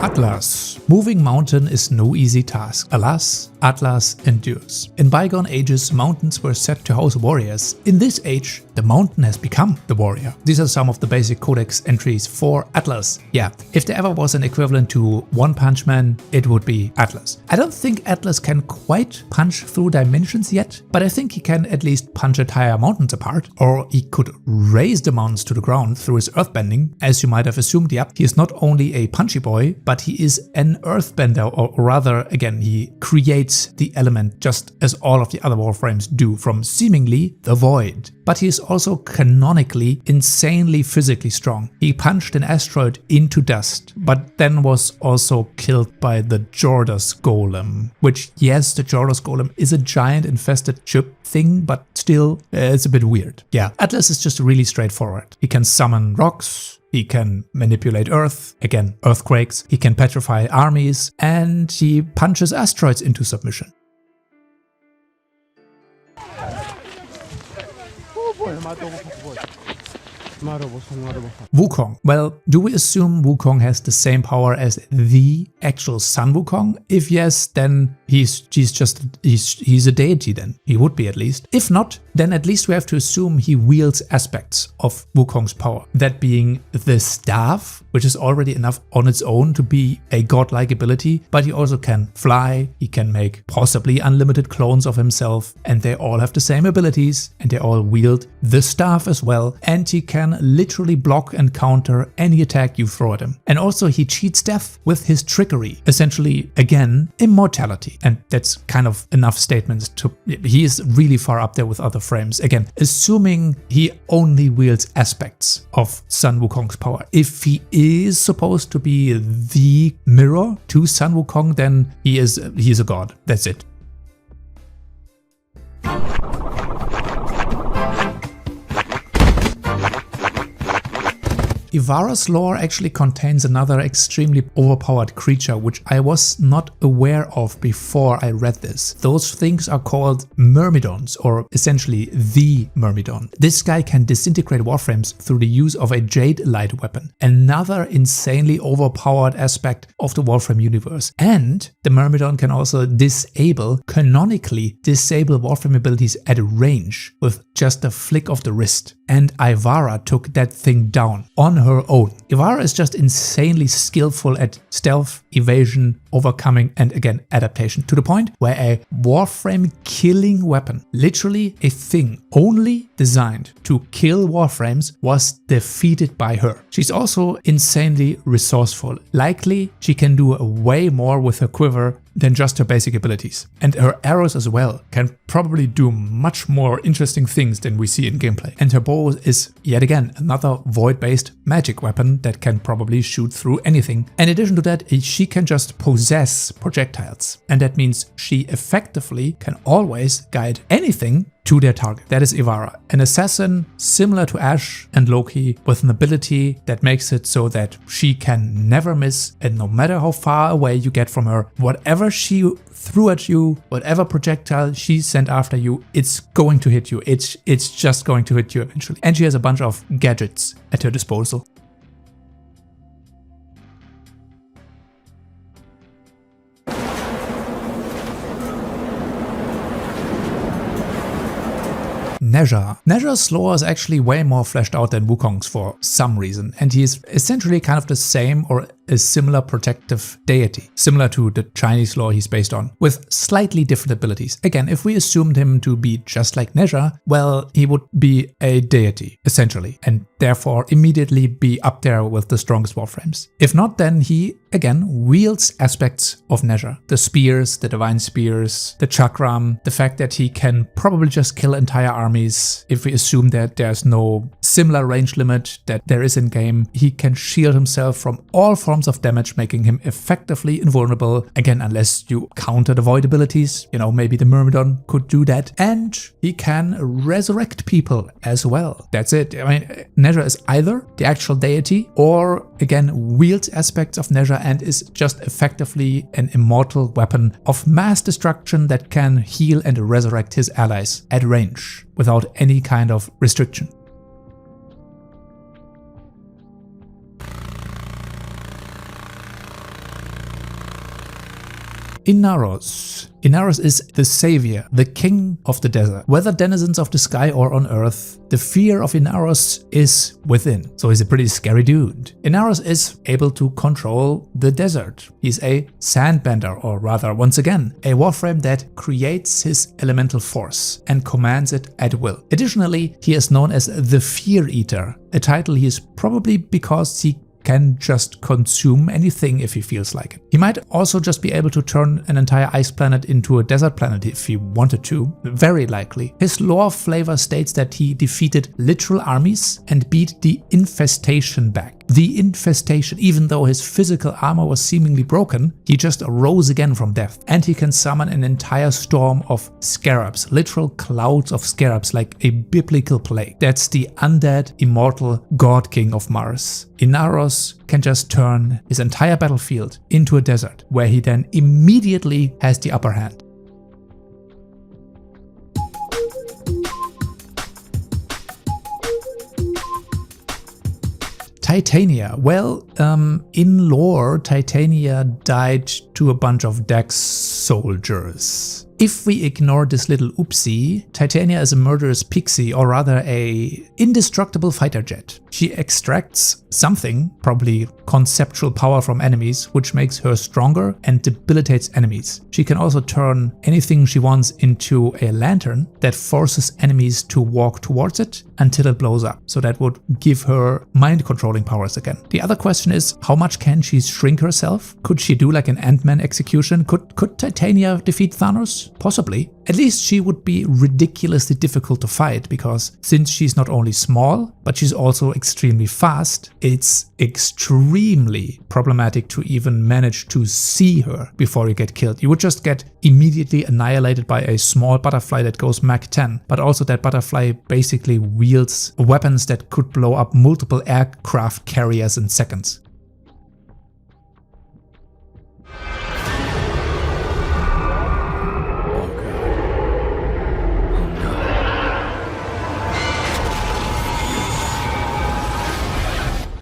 Speaker 1: Atlas. Moving mountain is no easy task. Alas, Atlas endures. In bygone ages, mountains were said to house warriors. In this age, the mountain has become the warrior. These are some of the basic codex entries for Atlas. Yeah, if there ever was an equivalent to One Punch Man, it would be Atlas. I don't think Atlas can quite punch through dimensions yet, but I think he can at least punch entire mountains apart, or he could raise the mountains to the ground through his earthbending. As you might have assumed, yeah, he is not only a punchy boy, but he is an earthbender, or rather, again, he creates the element just as all of the other Warframes do from seemingly the void. But he is also canonically insanely physically strong. He punched an asteroid into dust, but then was also killed by the Jordas Golem. Which, yes, the Jordas Golem is a giant infested chip thing, but still, it's a bit weird. Yeah, Atlas is just really straightforward. He can summon rocks, he can manipulate Earth, again, earthquakes, he can petrify armies, and he punches asteroids into submission. Wukong. Well, do we assume Wukong has the same power as the actual Sun Wukong? If yes, then he's a deity then. He would be at least. If not, then at least we have to assume he wields aspects of Wukong's power. That being the staff, which is already enough on its own to be a godlike ability, but he also can fly, he can make possibly unlimited clones of himself, and they all have the same abilities, and they all wield the staff as well, and he can literally block and counter any attack you throw at him. And also he cheats death with his trickery, essentially, again, immortality. And that's kind of enough statements to... he is really far up there with other frames. Again, assuming he only wields aspects of Sun Wukong's power. If he is supposed to be the mirror to Sun Wukong, then he is a god. That's it. Ivara's lore actually contains another extremely overpowered creature which I was not aware of before I read this. Those things are called Myrmidons, or essentially the Myrmidon. This guy can disintegrate Warframes through the use of a Jade Light weapon, another insanely overpowered aspect of the Warframe universe. And the Myrmidon can also canonically disable Warframe abilities at range with just a flick of the wrist. And Ivara took that thing down on her own. Ivara is just insanely skillful at stealth, evasion, overcoming, and again, adaptation, to the point where a Warframe killing weapon, literally a thing only designed to kill Warframes, was defeated by her. She's also insanely resourceful. Likely, she can do way more with her quiver than just her basic abilities. And her arrows as well can probably do much more interesting things than we see in gameplay. And her bow is, yet again, another void-based magic weapon that can probably shoot through anything. In addition to that, she can just possess projectiles. And that means she effectively can always guide anything to their target. That is Ivara, an assassin similar to Ashe and Loki, with an ability that makes it so that she can never miss, and no matter how far away you get from her, whatever she threw at you, whatever projectile she sent after you, it's going to hit you. It's just going to hit you eventually. And she has a bunch of gadgets at her disposal. Nezha. Nezha's lore is actually way more fleshed out than Wukong's for some reason, and he is essentially kind of the same or a similar protective deity, similar to the Chinese lore he's based on, with slightly different abilities. Again, if we assumed him to be just like Nezha, well, he would be a deity, essentially, and therefore immediately be up there with the strongest Warframes. If not, then he, again, wields aspects of Nezha. The spears, the divine spears, the chakram, the fact that he can probably just kill entire armies. If we assume that there's no similar range limit that there is in game, he can shield himself from all forms forms of damage, making him effectively invulnerable, again unless you counter the void abilities, you know, maybe the Myrmidon could do that, and he can resurrect people as well. That's it. I mean, Nezha is either the actual deity or again wields aspects of Nezha and is just effectively an immortal weapon of mass destruction that can heal and resurrect his allies at range without any kind of restriction. Inaros. Inaros is the savior, the king of the desert. Whether denizens of the sky or on earth, the fear of Inaros is within. So he's a pretty scary dude. Inaros is able to control the desert. He's a sandbender, or rather, once again, a warframe that creates his elemental force and commands it at will. Additionally, he is known as the Fear Eater, a title he is probably because he can just consume anything if he feels like it. He might also just be able to turn an entire ice planet into a desert planet if he wanted to, very likely. His lore flavor states that he defeated literal armies and beat the infestation back. The infestation, even though his physical armor was seemingly broken, he just rose again from death, and he can summon an entire storm of scarabs, literal clouds of scarabs like a biblical plague. That's the undead, immortal god king of Mars. Inaros can just turn his entire battlefield into a desert, where he then immediately has the upper hand. Titania. Well, in lore, Titania died to a bunch of Dex soldiers. If we ignore this little oopsie, Titania is a murderous pixie, or rather a indestructible fighter jet. She extracts something, probably conceptual power from enemies, which makes her stronger and debilitates enemies. She can also turn anything she wants into a lantern that forces enemies to walk towards it until it blows up. So that would give her mind controlling powers again. The other question is, how much can she shrink herself? Could she do like an Ant-Man execution? Could Titania defeat Thanos? Possibly. At least she would be ridiculously difficult to fight, because since she's not only small, but she's also extremely fast, it's extremely problematic to even manage to see her before you get killed. You would just get immediately annihilated by a small butterfly that goes Mach 10, but also that butterfly basically wields weapons that could blow up multiple aircraft carriers in seconds.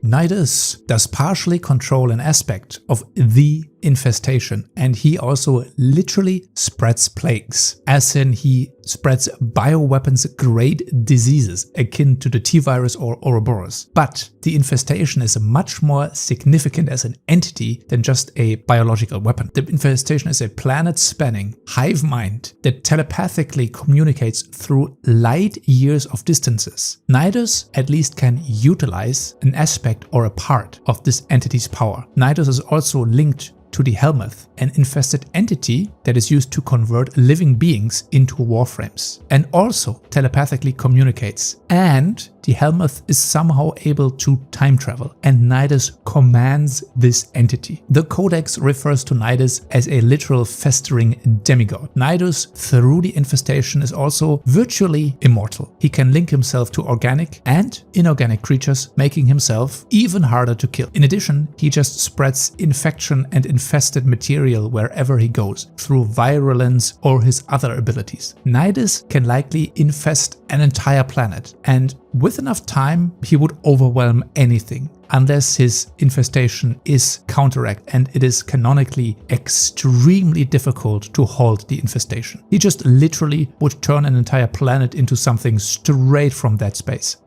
Speaker 1: Nidus does partially control an aspect of the infestation, and he also literally spreads plagues, as in he spreads bioweapons grade diseases akin to the T-virus or Ouroboros. But the infestation is much more significant as an entity than just a biological weapon. The infestation is a planet-spanning hive mind that telepathically communicates through light years of distances. Nidus at least can utilize an aspect or a part of this entity's power. Nidus is also linked to the Helmuth, an infested entity that is used to convert living beings into warframes, and also telepathically communicates. And the Helmuth is somehow able to time travel, and Nidus commands this entity. The Codex refers to Nidus as a literal festering demigod. Nidus, through the infestation, is also virtually immortal. He can link himself to organic and inorganic creatures, making himself even harder to kill. In addition, he just spreads infection and infested material wherever he goes, through virulence or his other abilities. Nidus can likely infest an entire planet, and with enough time, he would overwhelm anything, unless his infestation is counteracted, and it is canonically extremely difficult to halt the infestation. He just literally would turn an entire planet into something straight from that space.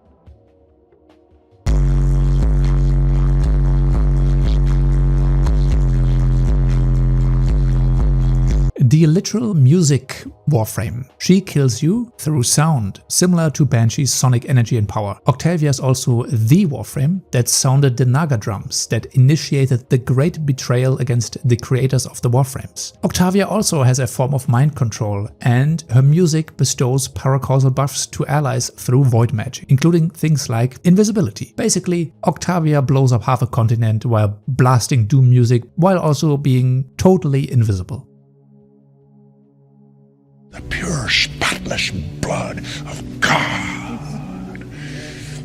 Speaker 1: the literal music Warframe. She kills you through sound, similar to Banshee's sonic energy and power. Octavia is also the Warframe that sounded the Naga drums that initiated the great betrayal against the creators of the Warframes. Octavia also has a form of mind control, and her music bestows paracausal buffs to allies through void magic, including things like invisibility. Basically, Octavia blows up half a continent while blasting doom music while also being totally invisible.
Speaker 3: The pure, spotless blood of God.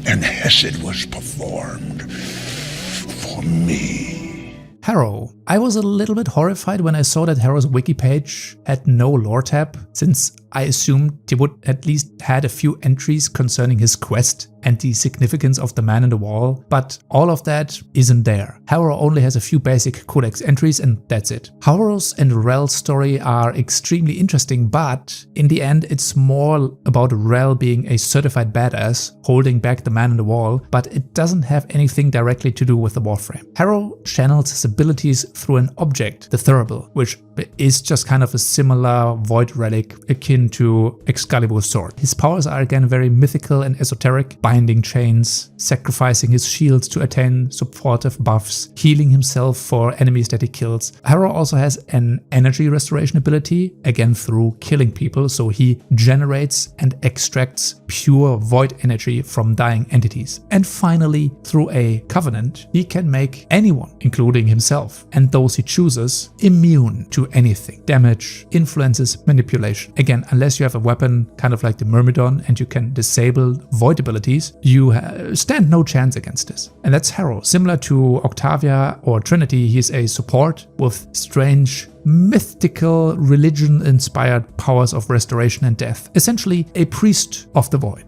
Speaker 3: And Hesed was performed for me.
Speaker 1: Harrow. I was a little bit horrified when I saw that Harrow's wiki page had no lore tab, since I assumed he would at least had a few entries concerning his quest and the significance of the man in the wall, but all of that isn't there. Harrow only has a few basic codex entries and that's it. Harrow's and Rel's story are extremely interesting, but in the end it's more about Rel being a certified badass holding back the man in the wall, but it doesn't have anything directly to do with the Warframe. Harrow channels his abilities through an object, the Thurible, which is just kind of a similar void relic akin to Excalibur's sword. His powers are again very mythical and esoteric, binding chains, sacrificing his shields to attain supportive buffs, healing himself for enemies that he kills. Harrow also has an energy restoration ability, again through killing people, so he generates and extracts pure void energy from dying entities. And finally, through a covenant, he can make anyone, including himself and those he chooses, immune to anything. Damage, influences, manipulation. Again, unless you have a weapon kind of like the Myrmidon and you can disable void abilities, you stand no chance against this. And that's Harrow. Similar to Octavia or Trinity, he's a support with strange mythical religion-inspired powers of restoration and death. Essentially a priest of the void.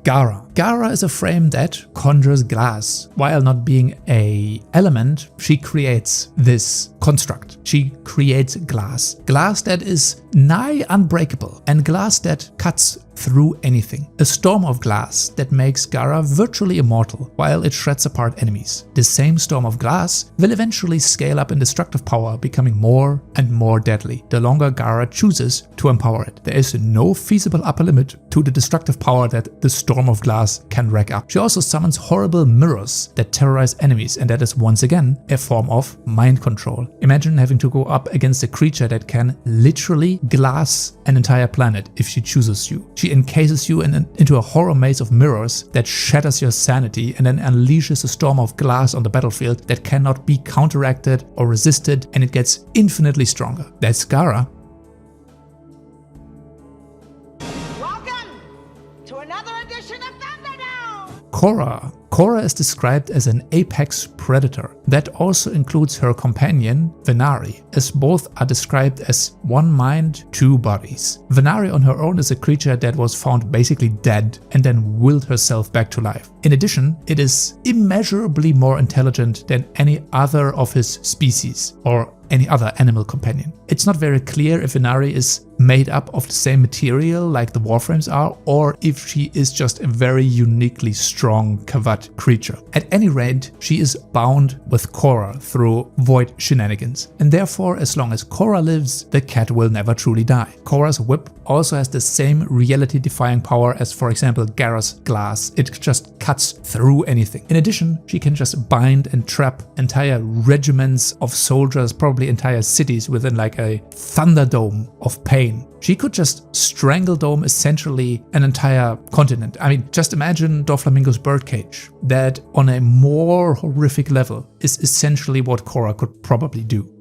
Speaker 1: Gara. Gara is a frame that conjures glass. While not being an element, she creates this construct. She creates glass. Glass that is nigh unbreakable and glass that cuts through anything. A storm of glass that makes Gara virtually immortal while it shreds apart enemies. The same storm of glass will eventually scale up in destructive power, becoming more and more deadly the longer Gara chooses to empower it. There is no feasible upper limit to the destructive power that the storm of glass can rack up. She also summons horrible mirrors that terrorize enemies, and that is once again a form of mind control. Imagine having to go up against a creature that can literally glass an entire planet if she chooses you. She encases you into a horror maze of mirrors that shatters your sanity and then unleashes a storm of glass on the battlefield that cannot be counteracted or resisted, and it gets infinitely stronger. That's Gara.
Speaker 10: Welcome to another edition of Thunderdome!
Speaker 1: Khora. Khora is described as an apex predator. That also includes her companion, Venari, as both are described as one mind, two bodies. Venari on her own is a creature that was found basically dead and then willed herself back to life. In addition, it is immeasurably more intelligent than any other of his species or any other animal companion. It's not very clear if Venari is made up of the same material like the Warframes are, or if she is just a very uniquely strong Kavat creature. At any rate, she is bound with Khora through void shenanigans, and therefore as long as Khora lives, the cat will never truly die. Khora's whip also has the same reality-defying power as, for example, Gara's glass. It just cuts through anything. In addition, she can just bind and trap entire regiments of soldiers, probably entire cities, within like a thunderdome of pain. She could just strangle dome essentially an entire continent. I mean, just imagine Doflamingo's birdcage. That on a more horrific level is essentially what Khora could probably do.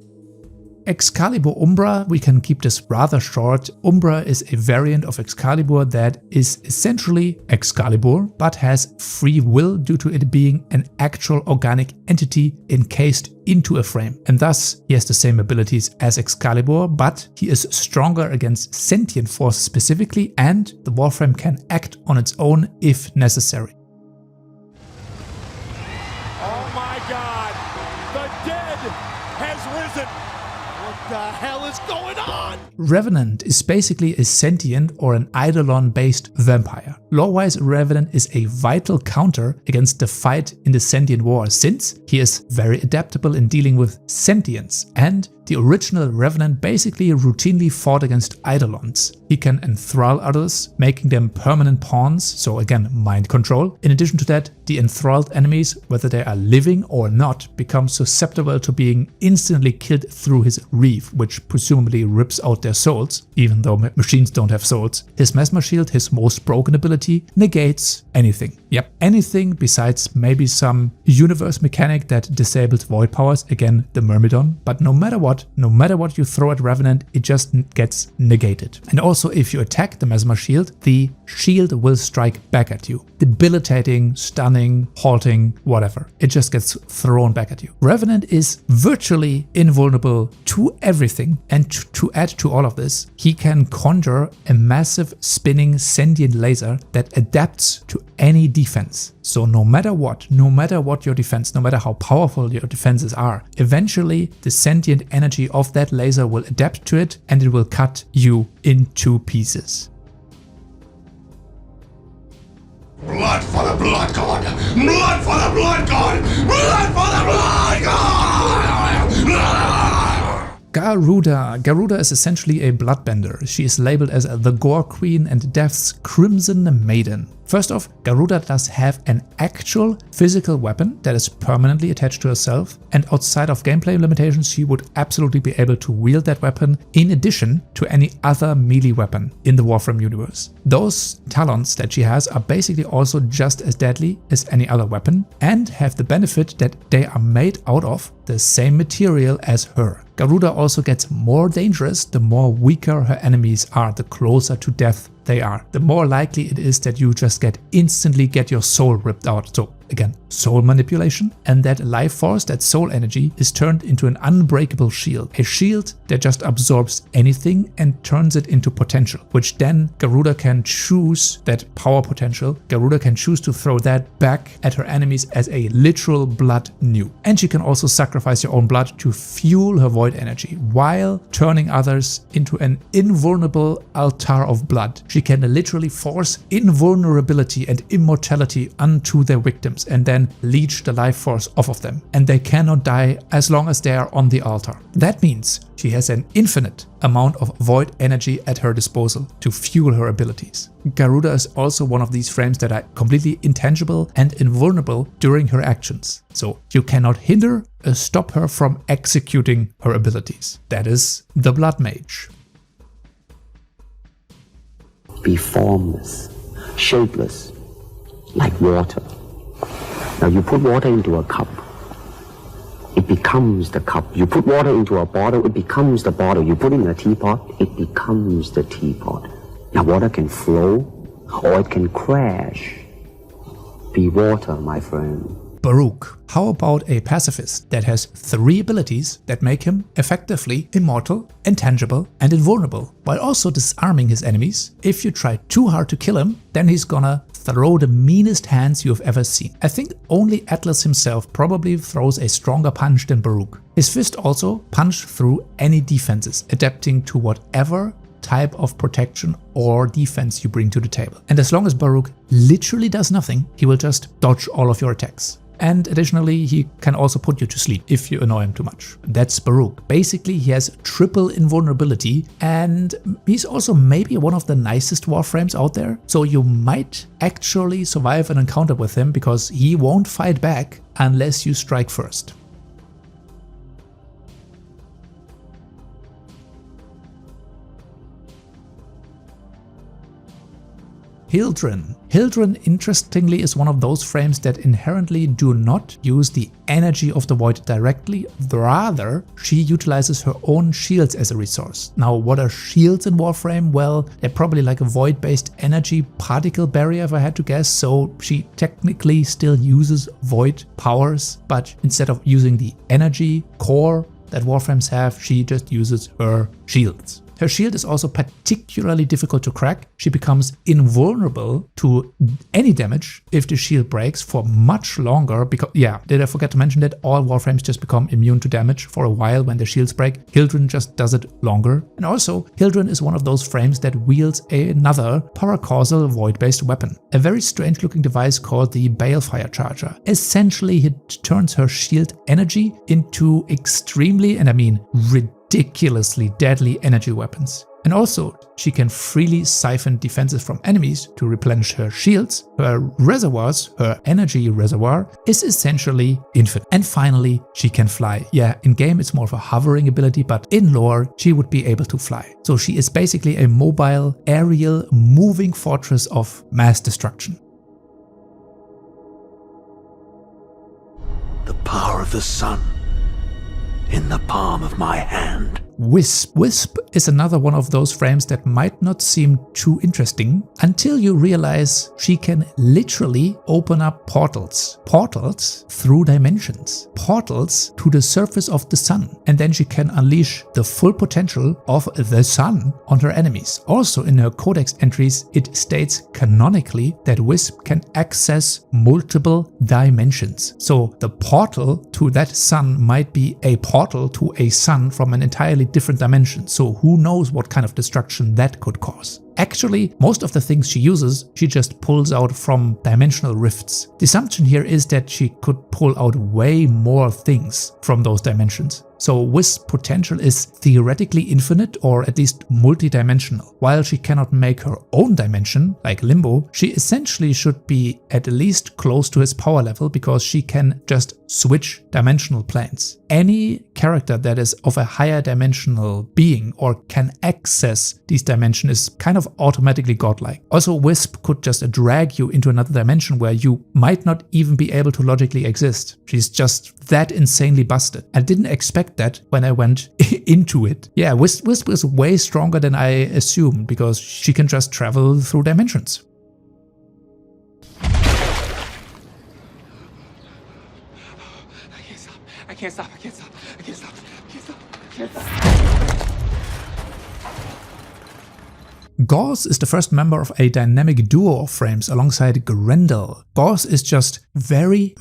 Speaker 1: Excalibur Umbra, we can keep this rather short. Umbra is a variant of Excalibur that is essentially Excalibur, but has free will due to it being an actual organic entity encased into a frame. And thus, he has the same abilities as Excalibur, but he is stronger against sentient forces specifically, and the Warframe can act on its own if necessary.
Speaker 2: Oh my God! The dead has risen!
Speaker 3: the hell is going on?
Speaker 1: Revenant is basically a sentient or an Eidolon-based vampire. Lore-wise, Revenant is a vital counter against the fight in the sentient war, since he is very adaptable in dealing with sentience, and the original Revenant basically routinely fought against Eidolons. He can enthrall others, making them permanent pawns, so again mind control. In addition to that, the enthralled enemies, whether they are living or not, become susceptible to being instantly killed through his reef, which presumably rips out their souls, even though machines don't have souls. His Mesmer Shield, his most broken ability, negates anything. Yep, anything besides maybe some universe mechanic that disabled void powers, again the Myrmidon, but no matter what you throw at Revenant, it just gets negated. And also if you attack the Mesmer Shield, the shield will strike back at you, debilitating, stunning, halting, whatever. It just gets thrown back at you. Revenant is virtually invulnerable to everything, and to add to all of this, he can conjure a massive spinning sentient laser that adapts to any defense. So no matter what your defense, no matter how powerful your defenses are, eventually the sentient energy of that laser will adapt to it and it will cut you in 2 pieces.
Speaker 3: Blood for the blood god! Blood for the blood god! Blood for the blood god!
Speaker 1: Garuda is essentially a bloodbender. She is labeled as the Gore Queen and Death's Crimson Maiden. First off, Garuda does have an actual physical weapon that is permanently attached to herself, and outside of gameplay limitations she would absolutely be able to wield that weapon in addition to any other melee weapon in the Warframe universe. Those talons that she has are basically also just as deadly as any other weapon and have the benefit that they are made out of the same material as her. Garuda also gets more dangerous the more weaker her enemies are, the closer to death they are. The more likely it is that you just instantly get your soul ripped out. So again, soul manipulation, and that life force, that soul energy, is turned into an unbreakable shield. A shield that just absorbs anything and turns it into potential, which then Garuda can choose, that power potential, Garuda can choose to throw that back at her enemies as a literal blood nuke. And she can also sacrifice her own blood to fuel her void energy, while turning others into an invulnerable altar of blood. She can literally force invulnerability and immortality unto their victims and then leech the life force off of them, and they cannot die as long as they are on the altar. That means she has an infinite amount of void energy at her disposal to fuel her abilities. Garuda is also one of these frames that are completely intangible and invulnerable during her actions, so you cannot hinder or stop her from executing her abilities. That is the Blood Mage.
Speaker 11: Be formless, shapeless, like water. Now you put water into a cup, it becomes the cup. You put water into a bottle, it becomes the bottle. You put it in a teapot, it becomes the teapot. Now water can flow or it can crash. Be water, my friend.
Speaker 1: Baruch. How about a pacifist that has 3 abilities that make him effectively immortal, intangible, and invulnerable, while also disarming his enemies? If you try too hard to kill him, then he's gonna throw the meanest hands you've ever seen. I think only Atlas himself probably throws a stronger punch than Baruch. His fist also punch through any defenses, adapting to whatever type of protection or defense you bring to the table. And as long as Baruch literally does nothing, he will just dodge all of your attacks. And additionally, he can also put you to sleep if you annoy him too much. That's Baruch. Basically, he has triple invulnerability, and he's also maybe one of the nicest Warframes out there. So you might actually survive an encounter with him because he won't fight back unless you strike first. Hildryn. Hildryn, interestingly, is one of those frames that inherently do not use the energy of the void directly, rather she utilizes her own shields as a resource. Now, what are shields in Warframe? Well, they're probably like a void-based energy particle barrier if I had to guess, so she technically still uses void powers, but instead of using the energy core that Warframes have, she just uses her shields. Her shield is also particularly difficult to crack. She becomes invulnerable to any damage if the shield breaks for much longer because, yeah, did I forget to mention that all Warframes just become immune to damage for a while when their shields break? Hildryn just does it longer. And also, Hildryn is one of those frames that wields another paracausal void-based weapon. A very strange looking device called the Balefire Charger. Essentially, it turns her shield energy into extremely, and I mean ridiculously deadly energy weapons. And also, she can freely siphon defenses from enemies to replenish her shields. Her reservoirs, her energy reservoir, is essentially infinite. And finally, she can fly. Yeah, in game it's more of a hovering ability, but in lore, she would be able to fly. So she is basically a mobile, aerial, moving fortress of mass destruction.
Speaker 3: The power of the sun in the palm of my hand.
Speaker 1: Wisp. Wisp is another one of those frames that might not seem too interesting until you realize she can literally open up portals. Portals through dimensions. Portals to the surface of the sun. And then she can unleash the full potential of the sun on her enemies. Also in her codex entries, it states canonically that Wisp can access multiple dimensions. So the portal to that sun might be a portal to a sun from an entirely different dimension, so who knows what kind of destruction that could cause. Actually, most of the things she uses, she just pulls out from dimensional rifts. The assumption here is that she could pull out way more things from those dimensions. So Wisp's potential is theoretically infinite or at least multi-dimensional. While she cannot make her own dimension, like Limbo, she essentially should be at least close to his power level because she can just switch dimensional planes. Any character that is of a higher dimensional being or can access these dimensions is kind of automatically godlike. Also, Wisp could just drag you into another dimension where you might not even be able to logically exist. She's just that insanely busted. I didn't expect that when I went into it. Yeah, Wisp is way stronger than I assumed because she can just travel through dimensions.
Speaker 12: I can't stop.
Speaker 1: Gauss is the first member of a dynamic duo of frames alongside Grendel. Gauss is just very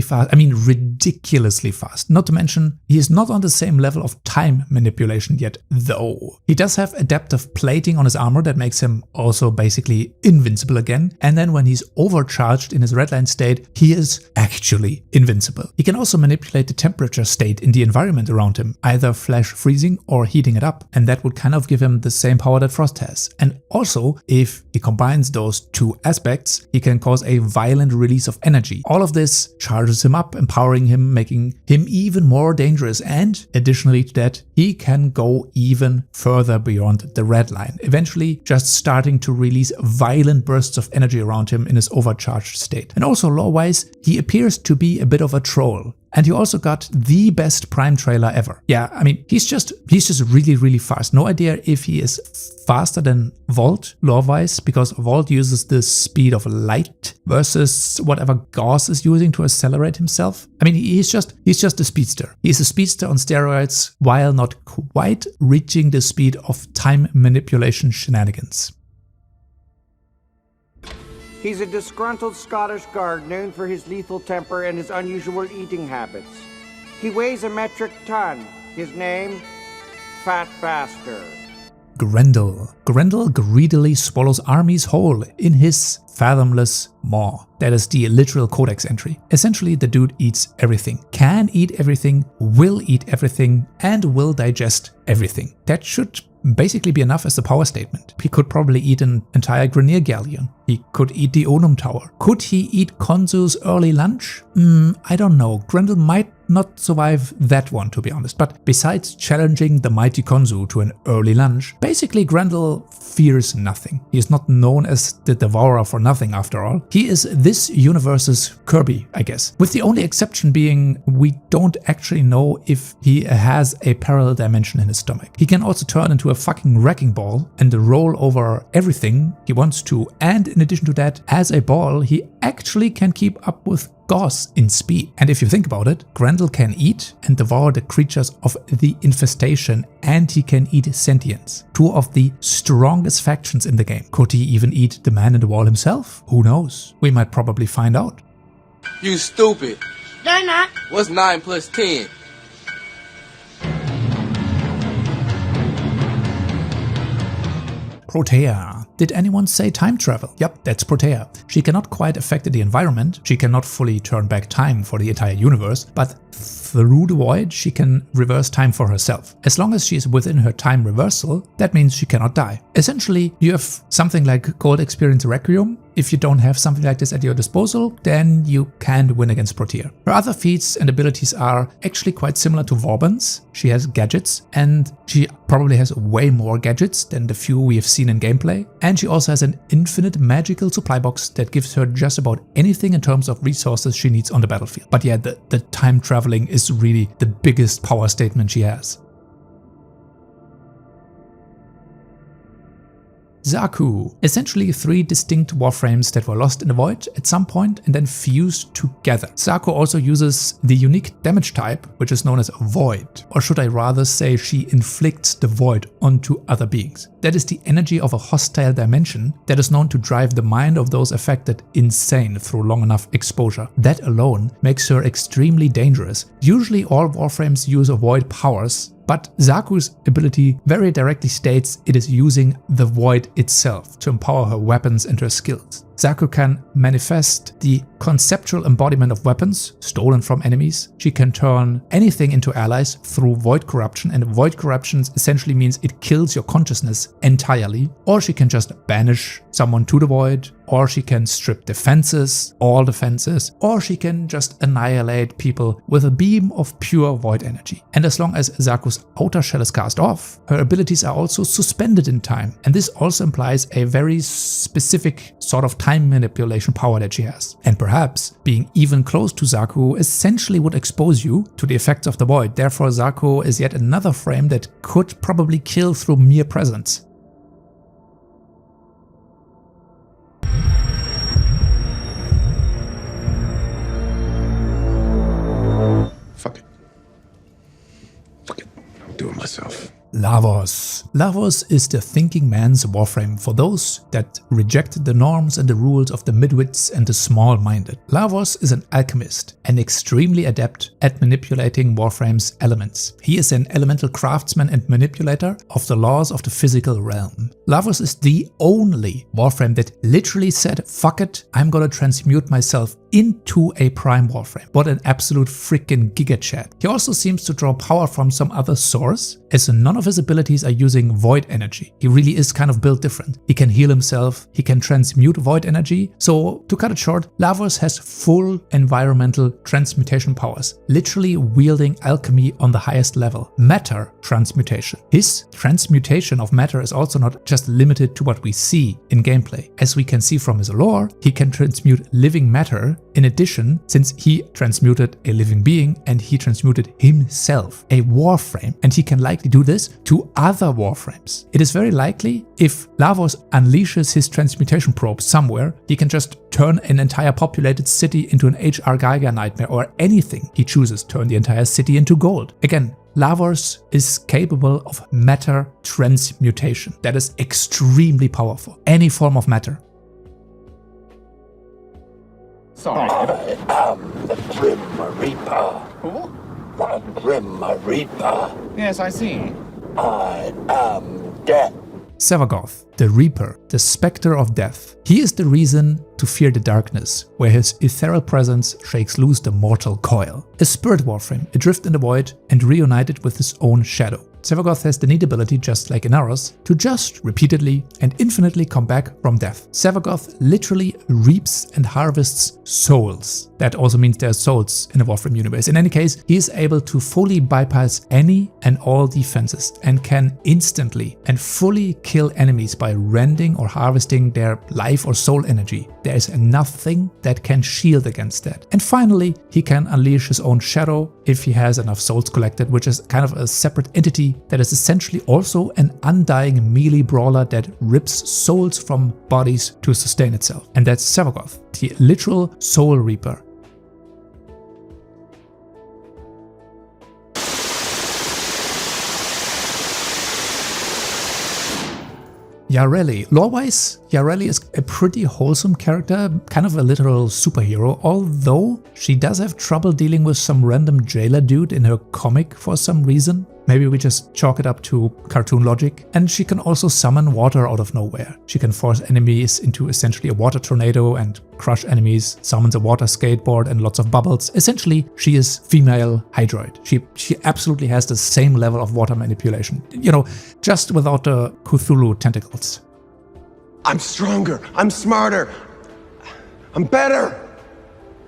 Speaker 1: fast. I mean, ridiculously fast. Not to mention, he is not on the same level of time manipulation yet, though. He does have adaptive plating on his armor that makes him also basically invincible again. And then when he's overcharged in his redline state, he is actually invincible. He can also manipulate the temperature state in the environment around him, either flash freezing or heating it up. And that would kind of give him the same power that Frost has. And also, if he combines those two aspects, he can cause a violent release of energy. All of this charges him up, empowering him, making him even more dangerous. And additionally to that, he can go even further beyond the red line, eventually just starting to release violent bursts of energy around him in his overcharged state. And also lore-wise, he appears to be a bit of a troll. And you also got the best Prime trailer ever. Yeah, I mean, he's just really fast. No idea if he is faster than Volt lore-wise, because Volt uses the speed of light versus whatever Gauss is using to accelerate himself. I mean, he's just a speedster. He's a speedster on steroids while not quite reaching the speed of time manipulation shenanigans.
Speaker 13: He's a disgruntled Scottish guard known for his lethal temper and his unusual eating habits. He weighs a metric ton. His name? Fat Bastard.
Speaker 1: Grendel. Grendel greedily swallows armies whole in his fathomless maw. That is the literal codex entry. Essentially, the dude eats everything, can eat everything, will eat everything, and will digest everything. That should basically be enough as a power statement. He could probably eat an entire Grineer galleon. He could eat the Onum Tower. Could he eat Khonsu's early lunch? I don't know. Grendel might not survive that one, to be honest. But besides challenging the mighty Khonsu to an early lunch, basically Grendel fears nothing. He is not known as the Devourer for nothing, after all. He is this universe's Kirby, I guess. With the only exception being, we don't actually know if he has a parallel dimension in his stomach. He can also turn into a fucking wrecking ball and roll over everything he wants to. And in addition to that, as a ball, he actually can keep up with Gauss in speed. And if you think about it, Grendel can eat and devour the creatures of the infestation, and he can eat sentients. Two of the strongest factions in the game. Could he even eat the man in the wall himself? Who knows? We might probably find out.
Speaker 12: You stupid.
Speaker 10: They're not.
Speaker 12: What's 9 plus 10?
Speaker 1: Protea. Did anyone say time travel? Yep, that's Protea. She cannot quite affect the environment, she cannot fully turn back time for the entire universe, but through the void she can reverse time for herself. As long as she is within her time reversal, that means she cannot die. Essentially, you have something like Gold Experience Requiem. If you don't have something like this at your disposal, then you can't win against Protea. Her other feats and abilities are actually quite similar to Vauban's. She has gadgets, and she probably has way more gadgets than the few we have seen in gameplay. And she also has an infinite magical supply box that gives her just about anything in terms of resources she needs on the battlefield. But yeah, the time traveling is really the biggest power statement she has. Zaku. Essentially 3 distinct Warframes that were lost in the void at some point and then fused together. Zaku also uses the unique damage type, which is known as Void. Or should I rather say she inflicts the void onto other beings. That is the energy of a hostile dimension that is known to drive the mind of those affected insane through long enough exposure. That alone makes her extremely dangerous. Usually all Warframes use void powers, but Zaku's ability very directly states it is using the void itself to empower her weapons and her skills. Zaku can manifest the conceptual embodiment of weapons stolen from enemies. She can turn anything into allies through void corruption, and void corruption essentially means it kills your consciousness entirely. Or she can just banish someone to the void, or she can strip defenses, all defenses, or she can just annihilate people with a beam of pure void energy. And as long as Zaku's outer shell is cast off, her abilities are also suspended in time, and this also implies a very specific sort of time manipulation power that she has. And perhaps being even close to Zaku essentially would expose you to the effects of the void. Therefore, Zaku is yet another frame that could probably kill through mere presence.
Speaker 3: Fuck it. I'll do it myself.
Speaker 1: Lavos. Lavos is the thinking man's Warframe for those that reject the norms and the rules of the midwits and the small-minded. Lavos is an alchemist and extremely adept at manipulating Warframe's elements. He is an elemental craftsman and manipulator of the laws of the physical realm. Lavos is the only Warframe that literally said, fuck it, I'm gonna transmute myself into a prime Warframe. What an absolute freaking gigachat. He also seems to draw power from some other source, as none of his abilities are using void energy. He really is kind of built different. He can heal himself, he can transmute void energy. So to cut it short, Lavos has full environmental transmutation powers, literally wielding alchemy on the highest level. Matter transmutation. His transmutation of matter is also not just limited to what we see in gameplay. As we can see from his lore, he can transmute living matter. In addition, since he transmuted a living being and he transmuted himself, a Warframe, and he can likely do this to other Warframes. It is very likely if Lavos unleashes his transmutation probe somewhere, he can just turn an entire populated city into an HR Geiger nightmare, or anything he chooses, turn the entire city into gold. Again, Lavos is capable of matter transmutation. That is extremely powerful. Any form of matter.
Speaker 3: Sorry. I am the Grim Reaper. Who? The Grim Reaper.
Speaker 14: Yes, I see.
Speaker 3: I am death.
Speaker 1: Sevagoth, the Reaper, the Spectre of Death. He is the reason to fear the darkness, where his ethereal presence shakes loose the mortal coil. A spirit Warframe, adrift in the void and reunited with his own shadow. Sevagoth has the neat ability, just like Inaros, to just repeatedly and infinitely come back from death. Sevagoth literally reaps and harvests souls. That also means there are souls in the Warframe universe. In any case, he is able to fully bypass any and all defenses and can instantly and fully kill enemies by rending or harvesting their life or soul energy. There is nothing that can shield against that. And finally, he can unleash his own shadow if he has enough souls collected, which is kind of a separate entity that is essentially also an undying melee brawler that rips souls from bodies to sustain itself. And that's Sevagoth, the literal Soul Reaper. Yareli. Lore-wise, Yareli is a pretty wholesome character, kind of a literal superhero, although she does have trouble dealing with some random jailer dude in her comic for some reason. Maybe we just chalk it up to cartoon logic. And she can also summon water out of nowhere. She can force enemies into essentially a water tornado and crush enemies, summons a water skateboard and lots of bubbles. Essentially, she is female Hydroid. She absolutely has the same level of water manipulation. You know, just without the Cthulhu tentacles.
Speaker 4: I'm stronger. I'm smarter. I'm better.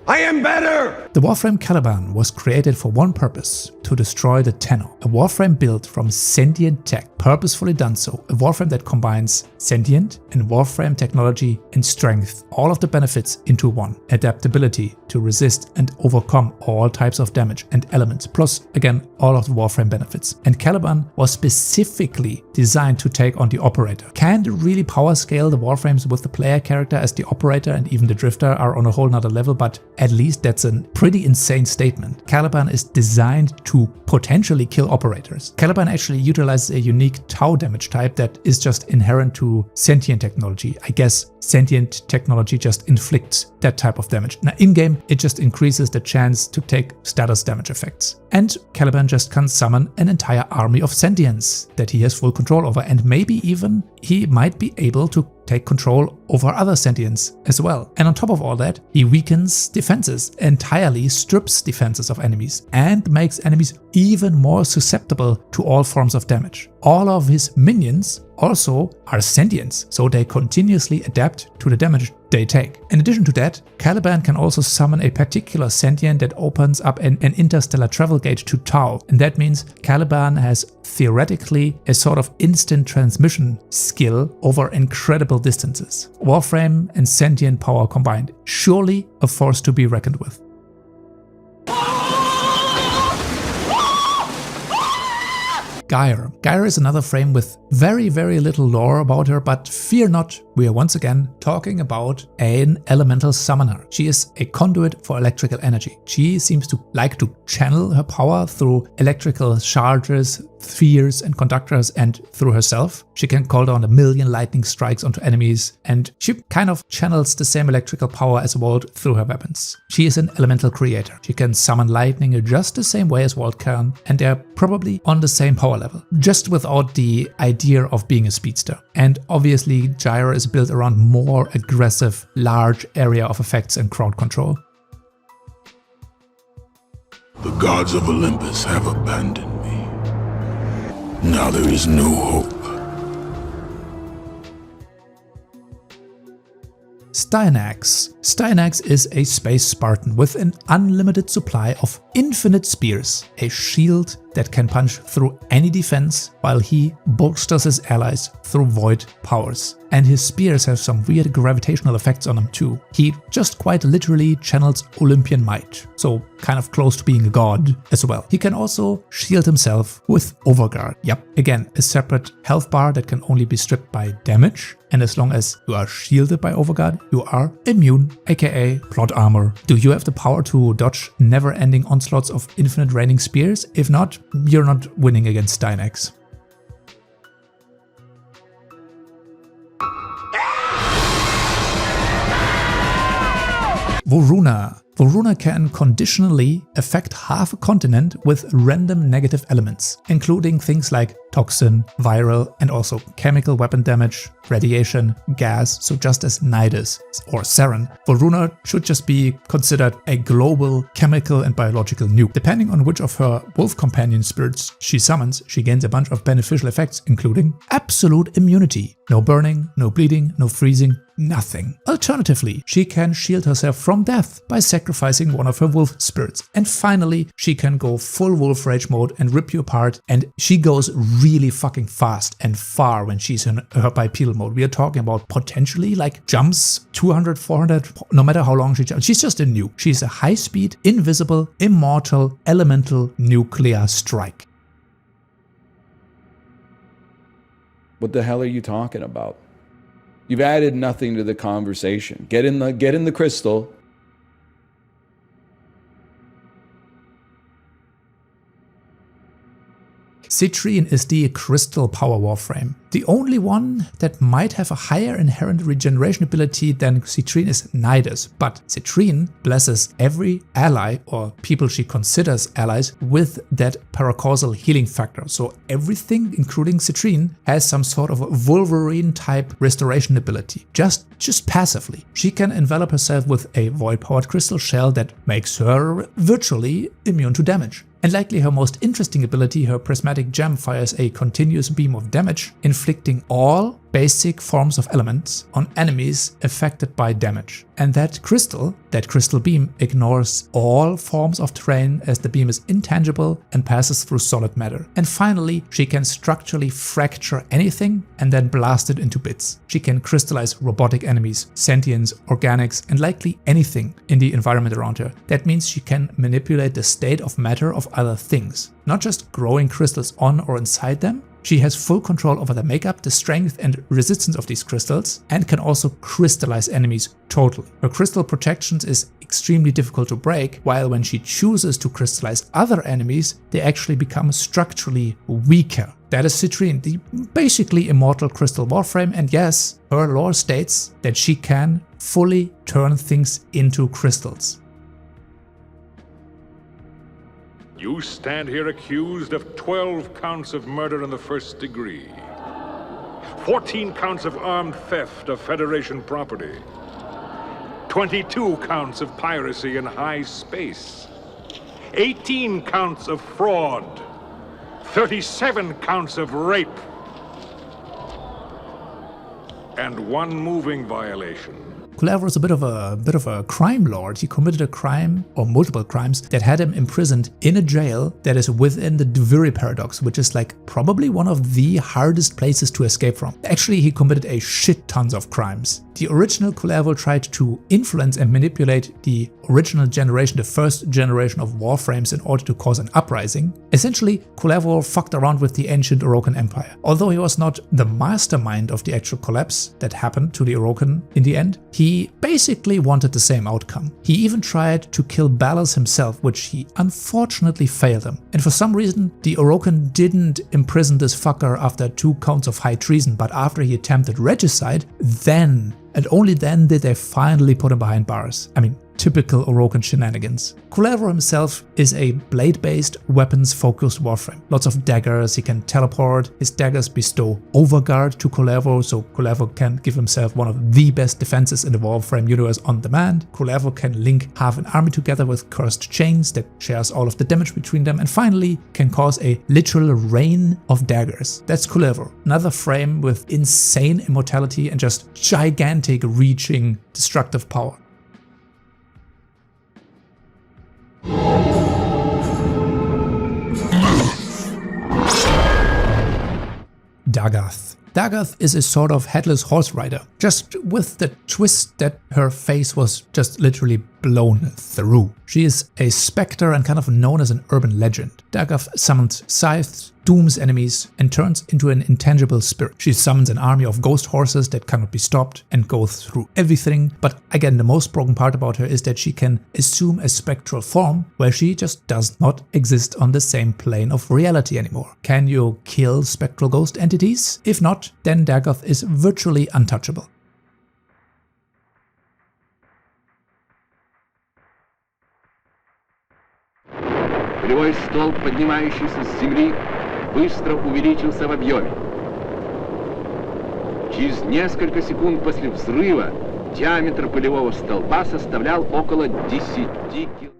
Speaker 4: I am better!
Speaker 1: The Warframe Caliban was created for one purpose, to destroy the Tenno. A Warframe built from sentient tech, purposefully done so. A Warframe that combines sentient and Warframe technology and strength, all of the benefits into one. Adaptability to resist and overcome all types of damage and elements, plus again all of the Warframe benefits. And Caliban was specifically designed to take on the Operator. Can't really power scale the Warframes with the player character, as the Operator and even the Drifter are on a whole nother level, but at least that's a pretty insane statement. Caliban is designed to potentially kill operators. Caliban actually utilizes a unique Tau damage type that is just inherent to sentient technology. I guess sentient technology just inflicts that type of damage. Now in-game, it just increases the chance to take status damage effects. And Caliban just can summon an entire army of sentients that he has full control over, and maybe even he might be able to take control over other sentients as well. And on top of all that, he weakens defenses, entirely strips defenses of enemies, and makes enemies even more susceptible to all forms of damage. All of his minions also are sentients, so they continuously adapt to the damage they take. In addition to that, Caliban can also summon a particular sentient that opens up an interstellar travel gate to Tau, and that means Caliban has theoretically a sort of instant transmission skill over incredible distances. Warframe and sentient power combined, surely a force to be reckoned with. Gara. Gara is another frame with very little lore about her, but fear not, we are once again talking about an elemental summoner. She is a conduit for electrical energy. She seems to like to channel her power through electrical charges, spheres and conductors, and through herself. She can call down 1,000,000 lightning strikes onto enemies, and she kind of channels the same electrical power as Walt through her weapons. She is an elemental creator. She can summon lightning just the same way as Walt can, and they're probably on the same power level, just without the idea of being a speedster. And obviously Gyra is built around more aggressive, large area of effects and crowd control.
Speaker 3: The gods of Olympus have abandoned me. Now there is no hope.
Speaker 1: Styanax. Styanax is a space Spartan with an unlimited supply of infinite spears, a shield that can punch through any defense, while he bolsters his allies through void powers. And his spears have some weird gravitational effects on him too. He just quite literally channels Olympian might, so kind of close to being a god as well. He can also shield himself with Overguard. Yep, again, a separate health bar that can only be stripped by damage. And as long as you are shielded by Overguard, you are immune, aka plot armor. Do you have the power to dodge never-ending onslaughts of infinite raining spears? If not, you're not winning against Styanax. Voruna. Voruna can conditionally affect half a continent with random negative elements, including things like toxin, viral, and also chemical weapon damage, radiation, gas, so just as Nidus or Saryn. Voruna should just be considered a global chemical and biological nuke. Depending on which of her wolf companion spirits she summons, she gains a bunch of beneficial effects, including absolute immunity. No burning, no bleeding, no freezing, nothing. Alternatively, she can shield herself from death by sacrificing one of her wolf spirits. And finally, she can go full wolf rage mode and rip you apart, and she goes really fucking fast and far when she's in her bipedal mode. We are talking about potentially like jumps 200, 400, no matter how long she jumps. She's just a nuke. She's a high speed, invisible, immortal, elemental nuclear strike.
Speaker 6: What the hell are you talking about? You've added nothing to the conversation. Get in the crystal.
Speaker 1: Citrine is the crystal power warframe. The only one that might have a higher inherent regeneration ability than Citrine is Nidus, but Citrine blesses every ally or people she considers allies with that paracausal healing factor. So everything, including Citrine, has some sort of a Wolverine type restoration ability, just passively. She can envelop herself with a void-powered crystal shell that makes her virtually immune to damage. And likely her most interesting ability, her prismatic gem, fires a continuous beam of damage, inflicting all basic forms of elements on enemies affected by damage. And that crystal beam ignores all forms of terrain as the beam is intangible and passes through solid matter. And finally, she can structurally fracture anything and then blast it into bits. She can crystallize robotic enemies, sentients, organics, and likely anything in the environment around her. That means she can manipulate the state of matter of other things, not just growing crystals on or inside them. She has full control over the makeup, the strength and resistance of these crystals, and can also crystallize enemies totally. Her crystal protections is extremely difficult to break, while when she chooses to crystallize other enemies, they actually become structurally weaker. That is Citrine, the basically immortal crystal warframe, and yes, her lore states that she can fully turn things into crystals.
Speaker 14: You stand here accused of 12 counts of murder in the first degree, 14 counts of armed theft of Federation property, 22 counts of piracy in high space, 18 counts of fraud, 37 counts of rape, and 1 moving violation.
Speaker 1: Khora was a bit of a crime lord. He committed a crime or multiple crimes that had him imprisoned in a jail that is within the Duviri paradox, which is like probably one of the hardest places to escape from. Actually, he committed a shit tons of crimes. The original Khora tried to influence and manipulate the original generation, the first generation of Warframes, in order to cause an uprising. Essentially, Khora fucked around with the ancient Orokin Empire. Although he was not the mastermind of the actual collapse that happened to the Orokin in the end, he basically wanted the same outcome. He even tried to kill Ballas himself, which he unfortunately failed him. And for some reason, the Orokin didn't imprison this fucker after 2 counts of high treason, but after he attempted regicide, then and only then did they finally put him behind bars. I mean, typical Orokin shenanigans. Khora himself is a blade-based, weapons-focused warframe. Lots of daggers, he can teleport, his daggers bestow overguard to Khora, so Khora can give himself one of the best defenses in the warframe universe on demand. Khora can link half an army together with cursed chains that shares all of the damage between them, and finally can cause a literal rain of daggers. That's Khora, another frame with insane immortality and just gigantic reaching destructive power. Dagath. Dagath is a sort of headless horse rider, just with the twist that her face was just literally blown through. She is a specter and kind of known as an urban legend. Dagath summons scythes, dooms enemies, and turns into an intangible spirit. She summons an army of ghost horses that cannot be stopped and go through everything. But again, the most broken part about her is that she can assume a spectral form where she just does not exist on the same plane of reality anymore. Can you kill spectral ghost entities? If not, then Dagath is virtually untouchable.
Speaker 9: Полевой столб, поднимающийся с земли, быстро увеличился в объеме. Через несколько секунд после взрыва диаметр полевого столба составлял около 10 километров.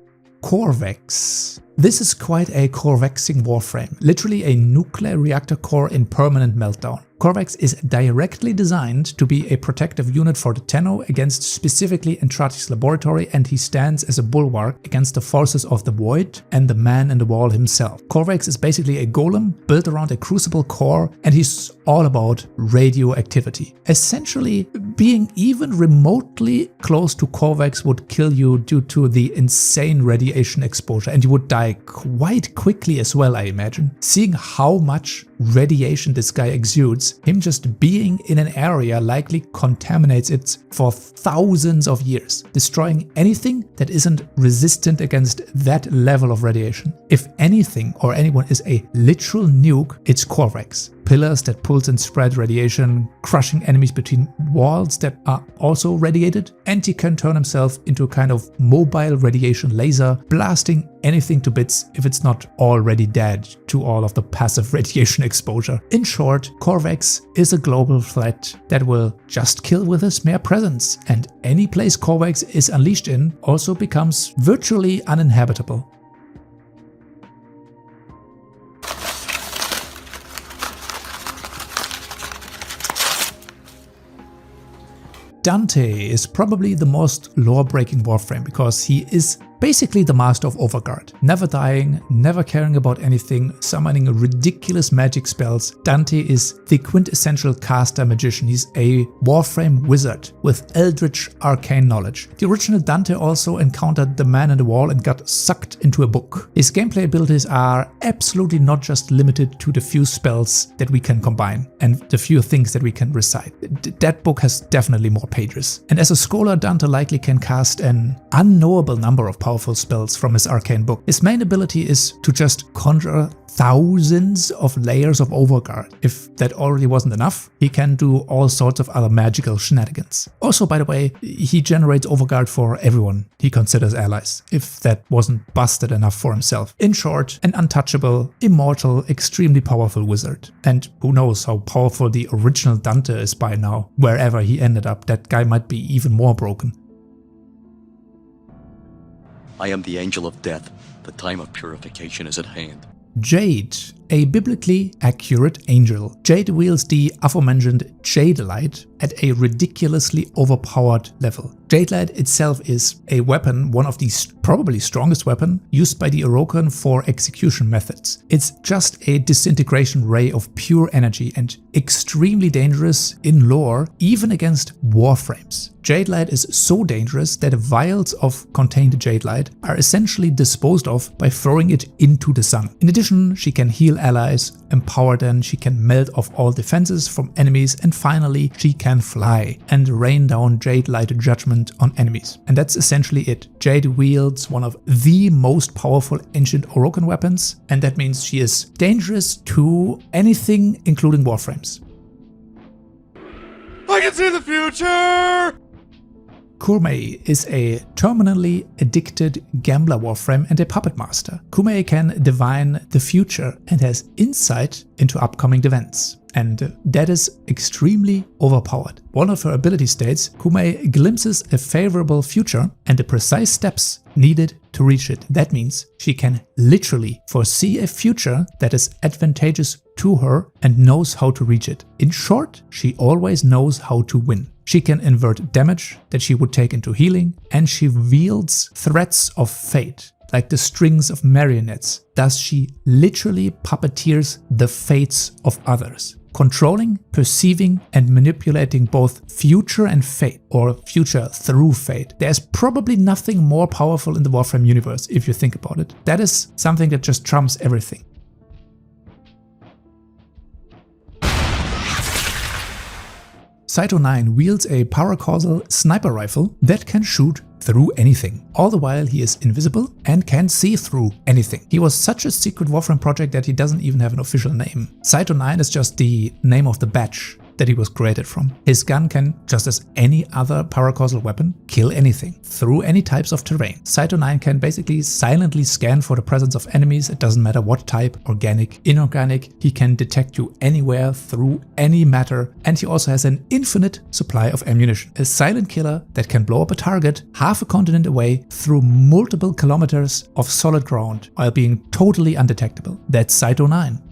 Speaker 1: Corvex. This is quite a Corvexing warframe, literally a nuclear reactor core in permanent meltdown. Corvex is directly designed to be a protective unit for the Tenno against specifically Entrati's laboratory, and he stands as a bulwark against the forces of the Void and the Man in the Wall himself. Corvex is basically a golem built around a crucible core, and he's all about radioactivity. Essentially, being even remotely close to Korvax would kill you due to the insane radiation exposure, and you would die quite quickly as well, I imagine. Seeing how much radiation this guy exudes, him just being in an area likely contaminates it for thousands of years, destroying anything that isn't resistant against that level of radiation. If anything or anyone is a literal nuke, it's Korvax. Pillars that pulse and spread radiation, crushing enemies between walls that are also radiated, and he can turn himself into a kind of mobile radiation laser, blasting anything to bits if it's not already dead to all of the passive radiation exposure. In short, Korvax is a global threat that will just kill with his mere presence, and any place Korvax is unleashed in also becomes virtually uninhabitable. Dante is probably the most lore-breaking Warframe because he is basically the master of Overguard. Never dying, never caring about anything, summoning ridiculous magic spells. Dante is the quintessential caster magician. He's a Warframe wizard with eldritch arcane knowledge. The original Dante also encountered the man in the wall and got sucked into a book. His gameplay abilities are absolutely not just limited to the few spells that we can combine and the few things that we can recite. That book has definitely more pages. And as a scholar, Dante likely can cast an unknowable number of powerful spells from his arcane book. His main ability is to just conjure thousands of layers of Overguard. If that already wasn't enough, he can do all sorts of other magical shenanigans. Also, by the way, he generates Overguard for everyone he considers allies, if that wasn't busted enough for himself. In short, an untouchable, immortal, extremely powerful wizard. And who knows how powerful the original Dante is by now. Wherever he ended up, that guy might be even more broken.
Speaker 15: I am the angel of death. The time of purification is at hand.
Speaker 1: Jade, a biblically accurate angel. Jade wields the aforementioned Jade Light at a ridiculously overpowered level. Jade Light itself is a weapon, one of the probably strongest weapon used by the Orokin for execution methods. It's just a disintegration ray of pure energy and extremely dangerous in lore, even against Warframes. Jade Light is so dangerous that vials of contained Jade Light are essentially disposed of by throwing it into the sun. In addition, she can heal allies, empower them, she can melt off all defenses from enemies, and finally she can fly and rain down Jade Light judgment on enemies. And that's essentially it. Jade wields one of the most powerful ancient Orokin weapons, and that means she is dangerous to anything including Warframes.
Speaker 3: I can see the future!
Speaker 1: Chroma is a terminally addicted gambler Warframe and a puppet master. Chroma can divine the future and has insight into upcoming events. And that is extremely overpowered. One of her ability states, Chroma glimpses a favorable future and the precise steps needed to reach it. That means she can literally foresee a future that is advantageous to her and knows how to reach it. In short, she always knows how to win. She can invert damage that she would take into healing, and she wields threads of fate, like the strings of marionettes. Thus she literally puppeteers the fates of others, controlling, perceiving, and manipulating both future and fate, or future through fate. There's probably nothing more powerful in the Warframe universe if you think about it. That is something that just trumps everything. Saito 9 wields a paracausal sniper rifle that can shoot through anything. All the while he is invisible and can see through anything. He was such a secret Warframe project that he doesn't even have an official name. Saito 9 is just the name of the batch that he was created from. His gun can, just as any other paracausal weapon, kill anything through any types of terrain. Saito 9 can basically silently scan for the presence of enemies. It doesn't matter what type, organic, inorganic. He can detect you anywhere through any matter, and he also has an infinite supply of ammunition. A silent killer that can blow up a target half a continent away through multiple kilometers of solid ground while being totally undetectable. That's Saito 9.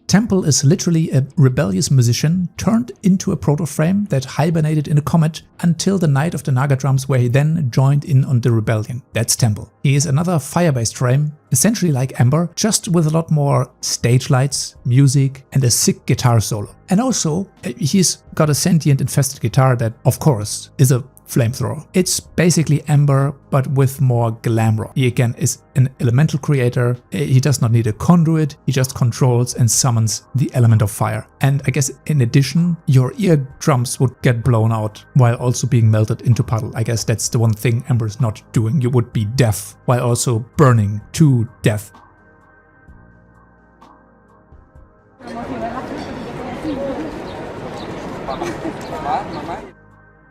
Speaker 1: Temple is literally a rebellious musician turned into a proto-frame that hibernated in a comet until the night of the Naga drums, where he then joined in on the rebellion. That's Temple. He is another fire-based frame, essentially like Ember, just with a lot more stage lights, music, and a sick guitar solo. And also, he's got a sentient infested guitar that, of course, is a flamethrower. It's basically Ember, but with more glamour. He again is an elemental creator. He does not need a conduit, he just controls and summons the element of fire. And I guess in addition, your eardrums would get blown out while also being melted into puddle. I guess that's the one thing Ember's not doing. You would be deaf while also burning to death.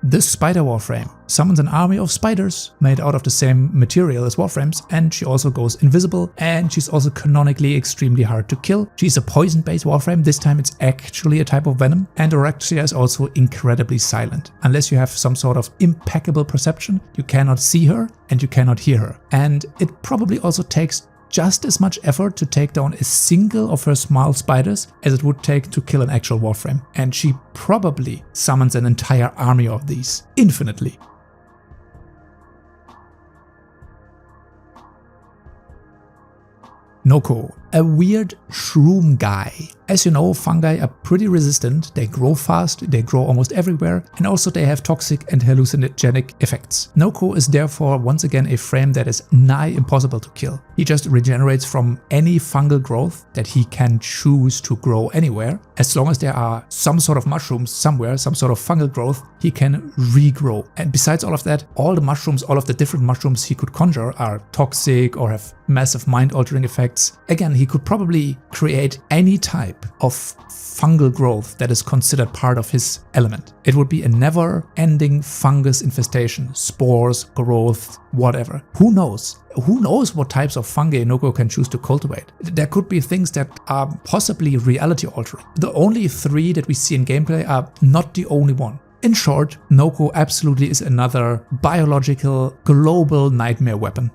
Speaker 1: This spider Warframe summons an army of spiders made out of the same material as Warframes, and she also goes invisible, and she's also canonically extremely hard to kill. She's a poison-based Warframe, this time it's actually a type of venom, and Orexia is also incredibly silent. Unless you have some sort of impeccable perception, you cannot see her and you cannot hear her. And it probably also takes just as much effort to take down a single of her small spiders as it would take to kill an actual Warframe. And she probably summons an entire army of these, infinitely. Noko, a weird shroom guy. As you know, fungi are pretty resistant, they grow fast, they grow almost everywhere, and also they have toxic and hallucinogenic effects. Noko is therefore once again a frame that is nigh impossible to kill. He just regenerates from any fungal growth that he can choose to grow anywhere. As long as there are some sort of mushrooms somewhere, some sort of fungal growth, he can regrow. And besides all of that, all the mushrooms, all of the different mushrooms he could conjure are toxic or have massive mind-altering effects. Again, he could probably create any type of fungal growth that is considered part of his element. It would be a never-ending fungus infestation, spores, growth, whatever. Who knows? Who knows what types of fungi Noko can choose to cultivate? There could be things that are possibly reality-altering. The only 3 that we see in gameplay are not the only one. In short, Noko absolutely is another biological, global nightmare weapon.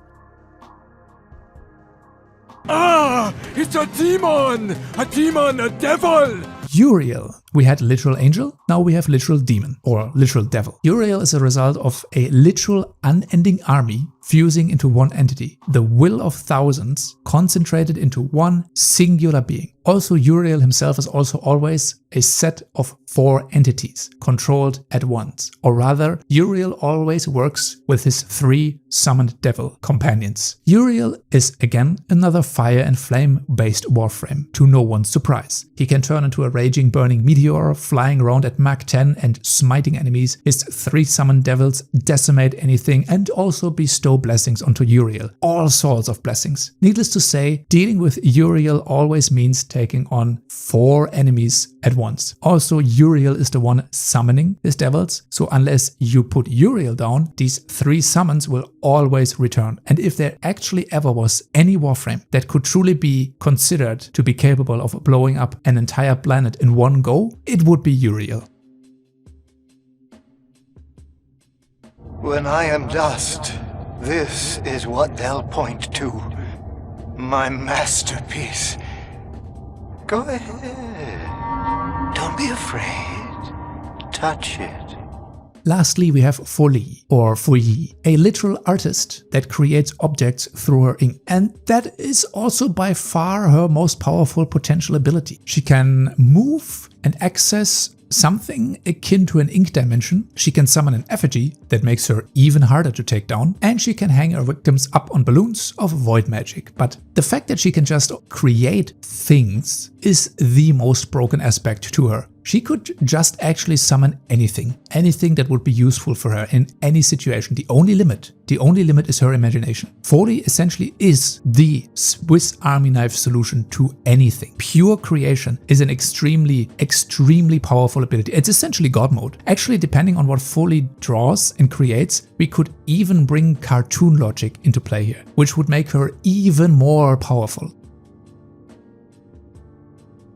Speaker 16: Ah! It's a demon! A devil!
Speaker 1: Uriel. We had literal angel, now we have literal demon, or literal devil. Uriel is a result of a literal unending army fusing into one entity, the will of thousands concentrated into one singular being. Also, Uriel himself is also always a set of 4 entities controlled at once. Or rather, Uriel always works with his 3 summoned devil companions. Uriel is again another fire and flame based Warframe, to no one's surprise. He can turn into a raging burning meteor, flying around at Mach 10 and smiting enemies. His 3 summoned devils decimate anything and also bestow blessings onto Uriel. All sorts of blessings. Needless to say, dealing with Uriel always means taking on 4 enemies at once. Also, Uriel is the one summoning his devils, so unless you put Uriel down, these 3 summons will always return. And if there actually ever was any Warframe that could truly be considered to be capable of blowing up an entire planet in one go, it would be Uriel.
Speaker 17: When I am dust, this is what they'll point to. My masterpiece. Go ahead. Don't be afraid. Touch it.
Speaker 1: Lastly, we have Folie, or Folie, a literal artist that creates objects through her ink. And that is also by far her most powerful potential ability. She can move and access something akin to an ink dimension. She can summon an effigy that makes her even harder to take down, and she can hang her victims up on balloons of void magic. But the fact that she can just create things is the most broken aspect to her. She could just actually summon anything that would be useful for her in any situation. The only limit is her imagination. Folie essentially is the Swiss Army knife solution to anything. Pure creation is an extremely, extremely powerful ability. It's essentially God mode. Actually, depending on what Folie draws and creates, we could even bring cartoon logic into play here, which would make her even more powerful.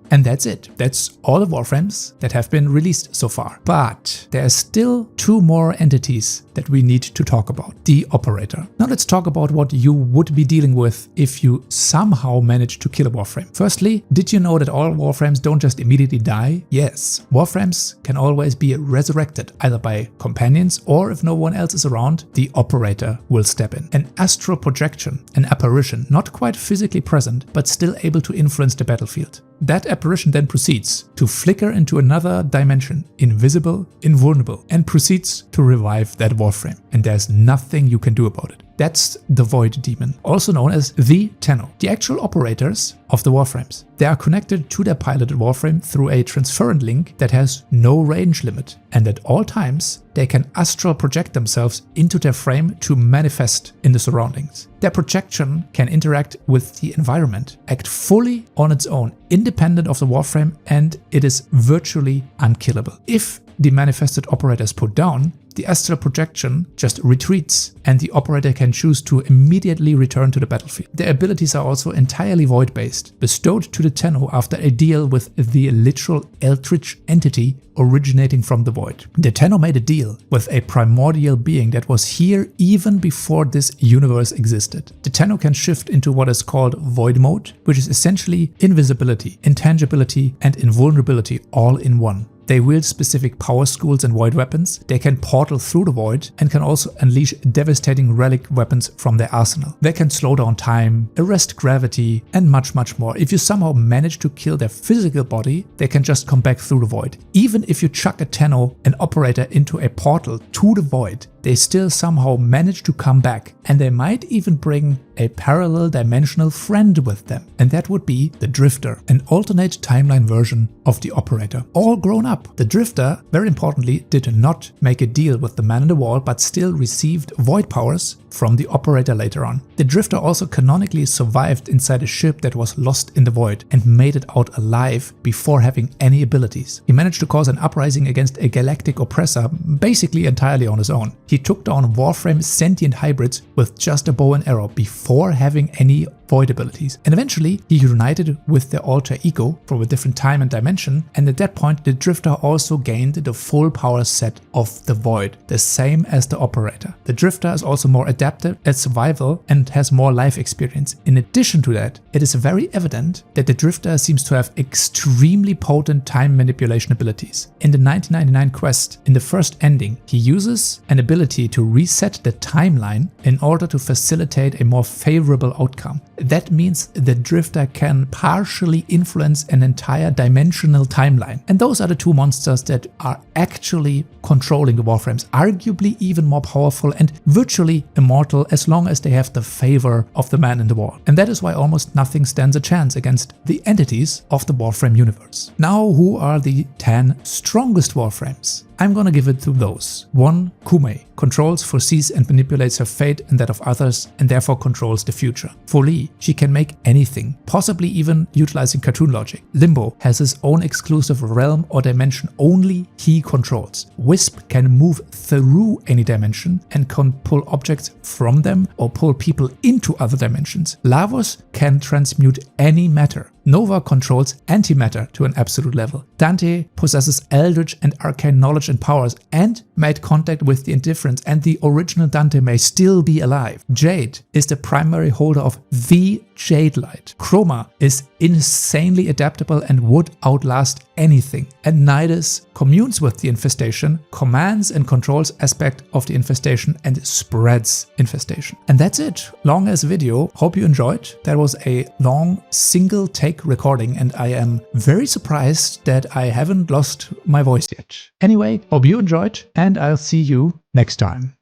Speaker 1: And that's it. That's all the Warframes that have been released so far. But there are still 2 more entities that we need to talk about, the operator. Now let's talk about what you would be dealing with if you somehow manage to kill a Warframe. Firstly, did you know that all Warframes don't just immediately die? Yes, Warframes can always be resurrected, either by companions or if no one else is around, the operator will step in. An astral projection, an apparition, not quite physically present, but still able to influence the battlefield. That apparition then proceeds to flicker into another dimension, invisible, invulnerable, and proceeds to revive that Warframe. And there's nothing you can do about it. That's the Void Demon, also known as the Tenno, the actual operators of the Warframes. They are connected to their piloted Warframe through a transferent link that has no range limit, and at all times they can astral project themselves into their frame to manifest in the surroundings. Their projection can interact with the environment, act fully on its own, independent of the Warframe, and it is virtually unkillable. If the manifested operator is put down, the astral projection just retreats and the operator can choose to immediately return to the battlefield. Their abilities are also entirely void-based, bestowed to the Tenno after a deal with the literal eldritch entity originating from the void. The Tenno made a deal with a primordial being that was here even before this universe existed. The Tenno can shift into what is called void mode, which is essentially invisibility, intangibility, and invulnerability all in one. They wield specific power schools and void weapons, they can portal through the void and can also unleash devastating relic weapons from their arsenal. They can slow down time, arrest gravity, and much more. If you somehow manage to kill their physical body, they can just come back through the void. Even if you chuck a Tenno, an operator, into a portal to the void, they still somehow manage to come back, and they might even bring a parallel dimensional friend with them, and that would be the Drifter, an alternate timeline version of the operator, all grown up. The Drifter, very importantly, did not make a deal with the Man in the Wall, but still received void powers from the operator later on. The Drifter also canonically survived inside a ship that was lost in the void and made it out alive before having any abilities. He managed to cause an uprising against a galactic oppressor basically entirely on his own. He took down Warframe sentient hybrids with just a bow and arrow before having any void abilities. And eventually he united with their alter ego from a different time and dimension, and at that point the Drifter also gained the full power set of the void, the same as the operator. The Drifter is also more adapted at survival and has more life experience. In addition to that, it is very evident that the Drifter seems to have extremely potent time manipulation abilities. In the 1999 quest, in the first ending, he uses an ability to reset the timeline in order to facilitate a more favorable outcome. That means the Drifter can partially influence an entire dimensional timeline. And those are the two monsters that are actually controlling the Warframes, arguably even more powerful and virtually immortal as long as they have the favor of the Man in the Wall. And that is why almost nothing stands a chance against the entities of the Warframe universe. Now, who are the 10 strongest Warframes? I'm gonna give it to those. 1. Kume. Controls, foresees and manipulates her fate and that of others, and therefore controls the future. Foli. She can make anything, possibly even utilizing cartoon logic. Limbo has his own exclusive realm or dimension only he controls. Wisp can move through any dimension and can pull objects from them or pull people into other dimensions. Lavos can transmute any matter. Nova controls antimatter to an absolute level. Dante possesses eldritch and arcane knowledge and powers and made contact with the Indifferents, and the original Dante may still be alive. Jade is the primary holder of the Jade Light. Chroma is insanely adaptable and would outlast anything. And Nidus communes with the infestation, commands and controls aspect of the infestation, and spreads infestation. And that's it. Long as video. Hope you enjoyed. That was a long single take recording, and I am very surprised that I haven't lost my voice yet. Anyway, hope you enjoyed, and I'll see you next time.